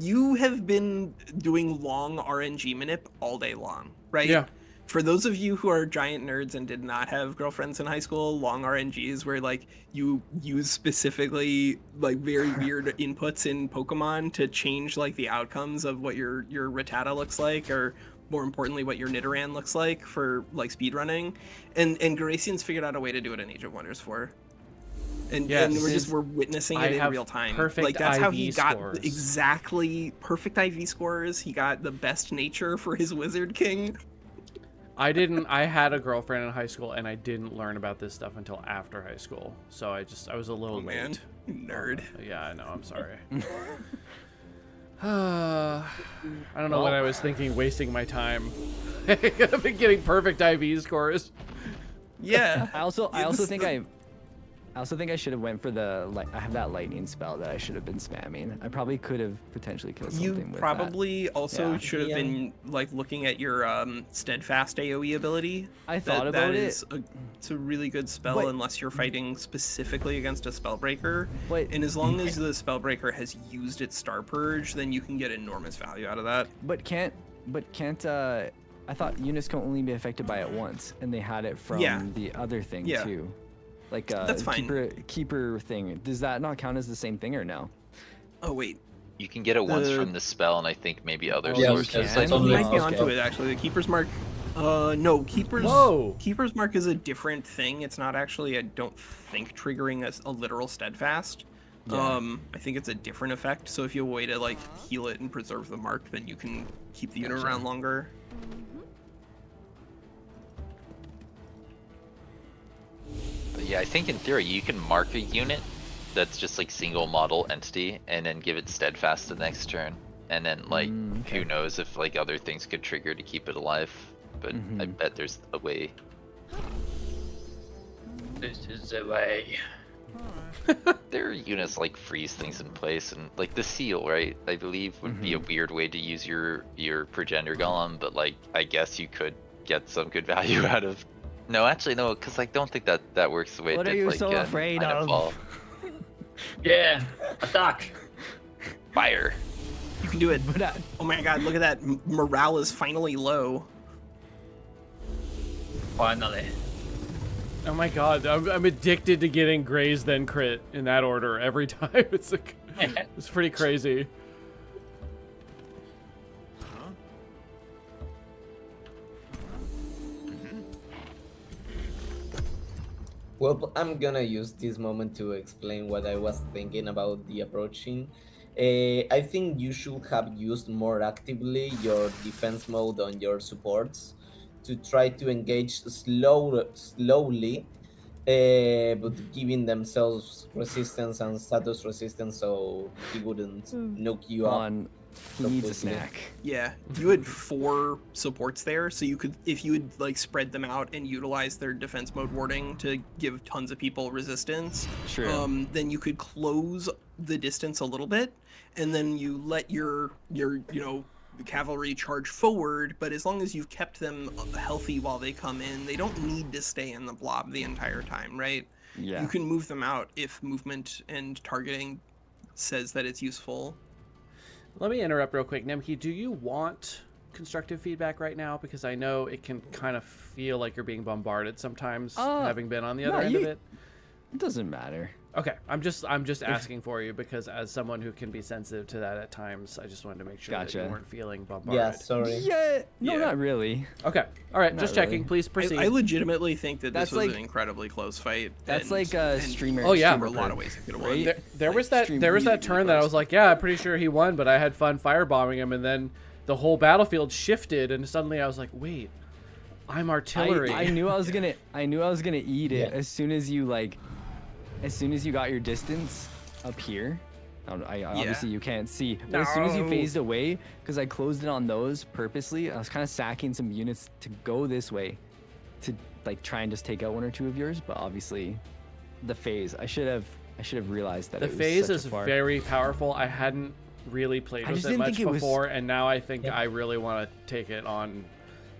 you have been doing long RNG manip all day long, right? Yeah. For those of you who are giant nerds and did not have girlfriends in high school, long RNGs where, like, you use specifically, like, very weird inputs in Pokemon to change, like, the outcomes of what your Rattata looks like, or more importantly, what your Nidoran looks like for, like, speedrunning. And Garacian's figured out a way to do it in Age of Wonders 4. And, Yes. and we're witnessing I it in have real time. perfect Like, that's how he IV got scores. exactly perfect IV scores. He got the best nature for his Wizard King. I had a girlfriend in high school, and I didn't learn about this stuff until after high school. So I was a little Man, late. nerd. Yeah, I know. I'm sorry. I don't know what I was thinking, wasting my time. I've been getting perfect IV scores. Yeah. I also think I should have went for I have that lightning spell that I should have been spamming. I probably could have potentially killed something You with probably also Yeah. should have been, like, looking at your steadfast AoE ability. I thought about it. It's a really good spell But- unless you're fighting specifically against a spellbreaker. But- And as long as the spellbreaker has used its Star Purge, then you can get enormous value out of that. But can't I thought units can only be affected by it once, and they had it from Yeah. the other thing Yeah. too. Like That's fine. keeper thing. Does that not count as the same thing or no? Oh, wait. you can get it once The- from the spell, and I think maybe other Yeah, sources. can. Like, Oh, You might be okay. onto it, actually. The Keeper's Mark... no, Whoa. Keeper's Mark is a different thing. It's not actually, I don't think, triggering a literal steadfast. Yeah. I think it's a different effect. So if you have a way to, like, heal it and preserve the mark, then you can keep the unit Gotcha. around longer. But yeah, I think in theory you can mark a unit that's just like single model entity and then give it steadfast the next turn. And then like okay. who knows if like other things could trigger to keep it alive. But I bet there's a way. This is the way. There are units like freeze things in place, and like the seal, right? I believe would be a weird way to use your progenitor golem, but like I guess you could get some good value out of. No, actually no, because I don't think that works the way What it are did. you like, so in afraid Line of? Fall. Yeah, attack. Fire. You can do it. But Oh my god, look at that. Morale is finally low. Finally. Oh my god, I'm addicted to getting Graze then crit in that order every time. It's like, it's pretty crazy. Well, I'm gonna use this moment to explain what I was thinking about the approaching. I think you should have used more actively your defense mode on your supports to try to engage slowly, but giving themselves resistance and status resistance so he wouldn't nuke you up. on, he so needs a quickly. snack. Yeah, you had 4 supports there, so you could, if you would like spread them out and utilize their defense mode warding to give tons of people resistance, True. then you could close the distance a little bit, and then you let your cavalry charge forward. But as long as you've kept them healthy while they come in, they don't need to stay in the blob the entire time, right? Yeah. You can move them out if movement and targeting says that it's useful. Let me interrupt real quick. Nemki, do you want constructive feedback right now? Because I know it can kind of feel like you're being bombarded sometimes, having been on the other end of it. It doesn't matter. Okay, I'm just asking for you because as someone who can be sensitive to that at times, I just wanted to make sure that you weren't feeling bombarded. Yeah, sorry. Yeah, no, not really. Okay, all right, just checking. really. Please proceed. I legitimately think that That's this was like- an incredibly close fight. That's and- like a and streamer. Oh, yeah. There were a streamer lot of curve, ways it could have won. right? There was that stream turn that I was like, yeah, I'm pretty sure he won, but I had fun firebombing him, and then the whole battlefield shifted, and suddenly I was like, wait, I'm artillery. I knew I was gonna eat it as soon as you got your distance up here. Obviously you can't see, but as soon as you phased away, because I closed it on those purposely, I was kind of sacking some units to go this way, to like try and just take out one or two of yours. But obviously, the phase, I should have realized that The it was phase such is a far. very powerful. I hadn't really played I with just it didn't much think it was- before, and now I think I really want to take it on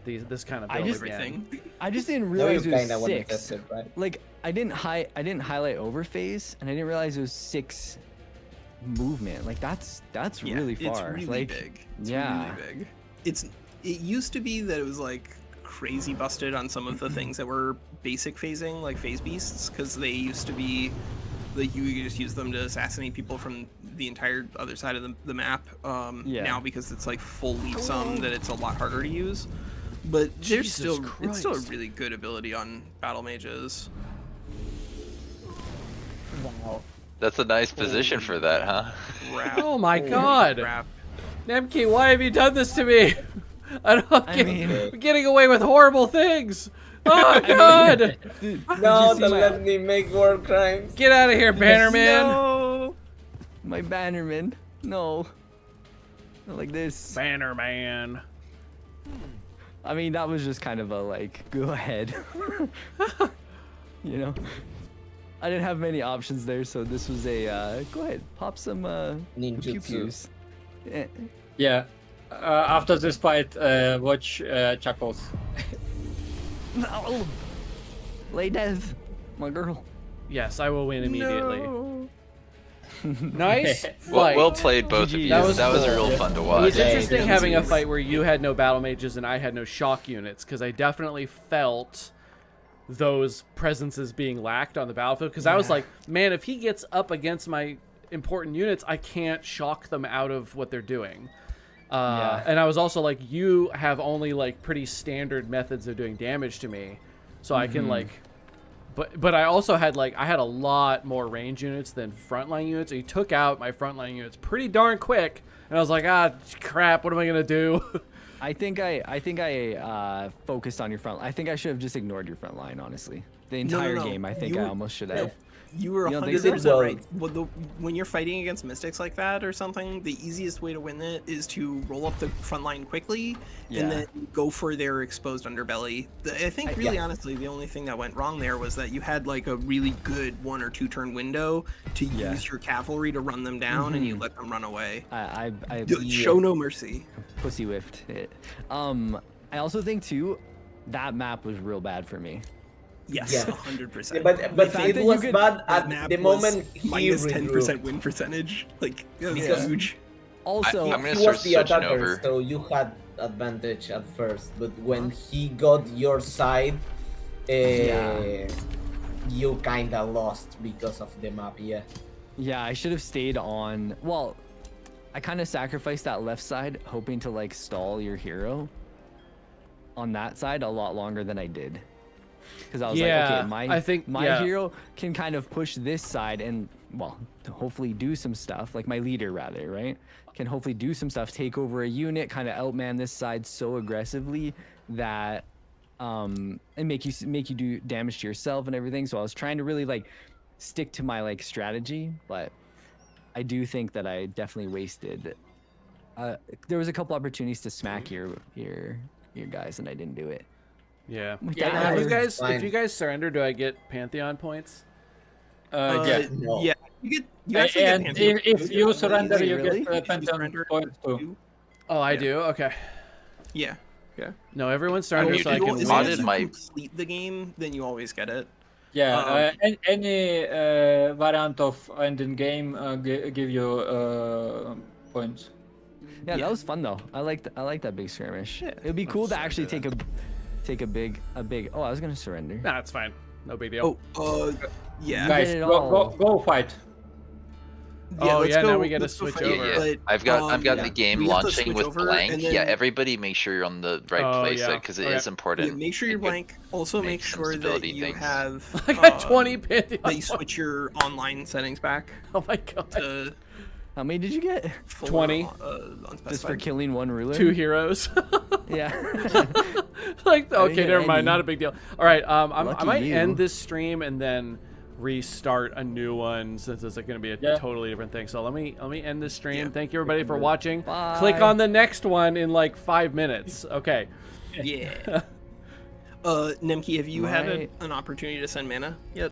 this kind of build again. Everything. I just didn't Now you realize it was kinda want to 6. test it, right? Like I didn't highlight over phase, and I didn't realize it was 6 movement. Like that's Yeah, really far. It's really like, big. It's yeah. really big. It used to be that it was like crazy busted on some of the things that were basic phasing, like phase beasts, because they used to be like you could just use them to assassinate people from the entire other side of the map. Yeah. Now because it's like full leap sum, that it's a lot harder to use. But there's Jesus still it's still a Christ. really good ability on battle mages. Wow. That's a nice position for that, huh? Crap. Oh my Holy God. crap. Nemki, why have you done this to me? I'm mean- getting away with horrible things. Oh God! Dude, No, did you don't see let me make war crimes. Get out of here, Bannerman! No, my bannerman. No, not like this. Bannerman. I mean, that was just kind of a like, go ahead. You know, I didn't have many options there, so this was a go ahead, pop some pew Ninjutsu. pews. Eh, Yeah. After this fight, watch Chuckles. No, lay death, my girl. Yes, I will win immediately. No. Nice Well, fight. well played, both of you. That That was was, cool. real fun to It watch. was Yeah, interesting it having a is. fight where you had no battle mages and I had no shock units, because I definitely felt those presences being lacked on the battlefield, because I was like, man, if he gets up against my important units, I can't shock them out of what they're doing. And I was also like, you have only like pretty standard methods of doing damage to me, so I can like, but I also had like, I had a lot more range units than frontline units. So he took out my frontline units pretty darn quick, and I was like, ah, crap, what am I gonna do? I think I focused on your front. I think I should have just ignored your front line, honestly. The entire no. game, I think You I were- almost should no, have. You were You don't think 100% so? right. When you're fighting against mystics like that or something, the easiest way to win it is to roll up the front line quickly Yeah. and then go for their exposed underbelly. I think really honestly the only thing that went wrong there was that you had like a really good 1 or 2 turn window to Yeah. use your cavalry to run them down and you let them run away. I Show no mercy. pussy whiffed it. I also think too, that map was real bad for me. Yes, Yeah. 100%. Yeah, but fact it that you was could- bad That at map the was moment he minus regrouped. 10% win percentage. Like, that was Yeah. huge. Also, I'm gonna He start was the switching attacker, over. so you had advantage at first, but when he got your side, you kinda lost because of the map, yeah. yeah, I should have stayed on. Well, I kind of sacrificed that left side, hoping to like stall your hero on that side a lot longer than I did. Because I was Yeah, like, okay, I think- my yeah. hero can kind of push this side and, well, hopefully do some stuff, like my leader rather, right? Can hopefully do some stuff, take over a unit, kind of outman this side so aggressively that, and make you do damage to yourself and everything. So I was trying to really like stick to my like strategy, but I do think that I definitely wasted. There was a couple opportunities to smack your guys, and I didn't do it. Yeah. Yeah, If you guys surrender, do I get Pantheon points? Yeah. No. Yeah. You actually get And Pantheon if points. you surrender, Wait, you really? get If you Phantom surrender, points too. Oh, I Yeah. do? Okay. Yeah. Yeah. No, everyone surrenders you so I did can what- win. modded Once you my- complete the game, then you always get it. Yeah, Um, any variant of ending game give you points. Yeah, that was fun though. I like that big skirmish. It'd be cool to actually take a big. Oh, I was gonna surrender. Nah, it's fine. No big deal. Yeah. Guys, it go fight. Oh, let's yeah, now go- we gotta let's go switch fight, over. Yeah. but, I've got yeah, the game we have to launching switch with over, blank. and then- Yeah, everybody make sure you're on the right Oh, place yeah. because it Okay. is important. Yeah, make sure you're It could blank. Also, make make some sure that stability you things. have. I got 20 pinned. That you switch your online settings back Oh my god. to How many did you get? full 20. Just for unspecified. killing one ruler. 2 heroes. Yeah. Like, okay, get never mind. any. Not a big deal. All right, I Lucky might you. end this stream and then restart a new one since it's like going to be a Yeah. totally different thing. So let me end this stream. Yeah. Thank you everybody for watching. Bye. Click on the next one in like 5 minutes. Okay. Yeah. Nemki, have you had Right. an opportunity to send mana yet?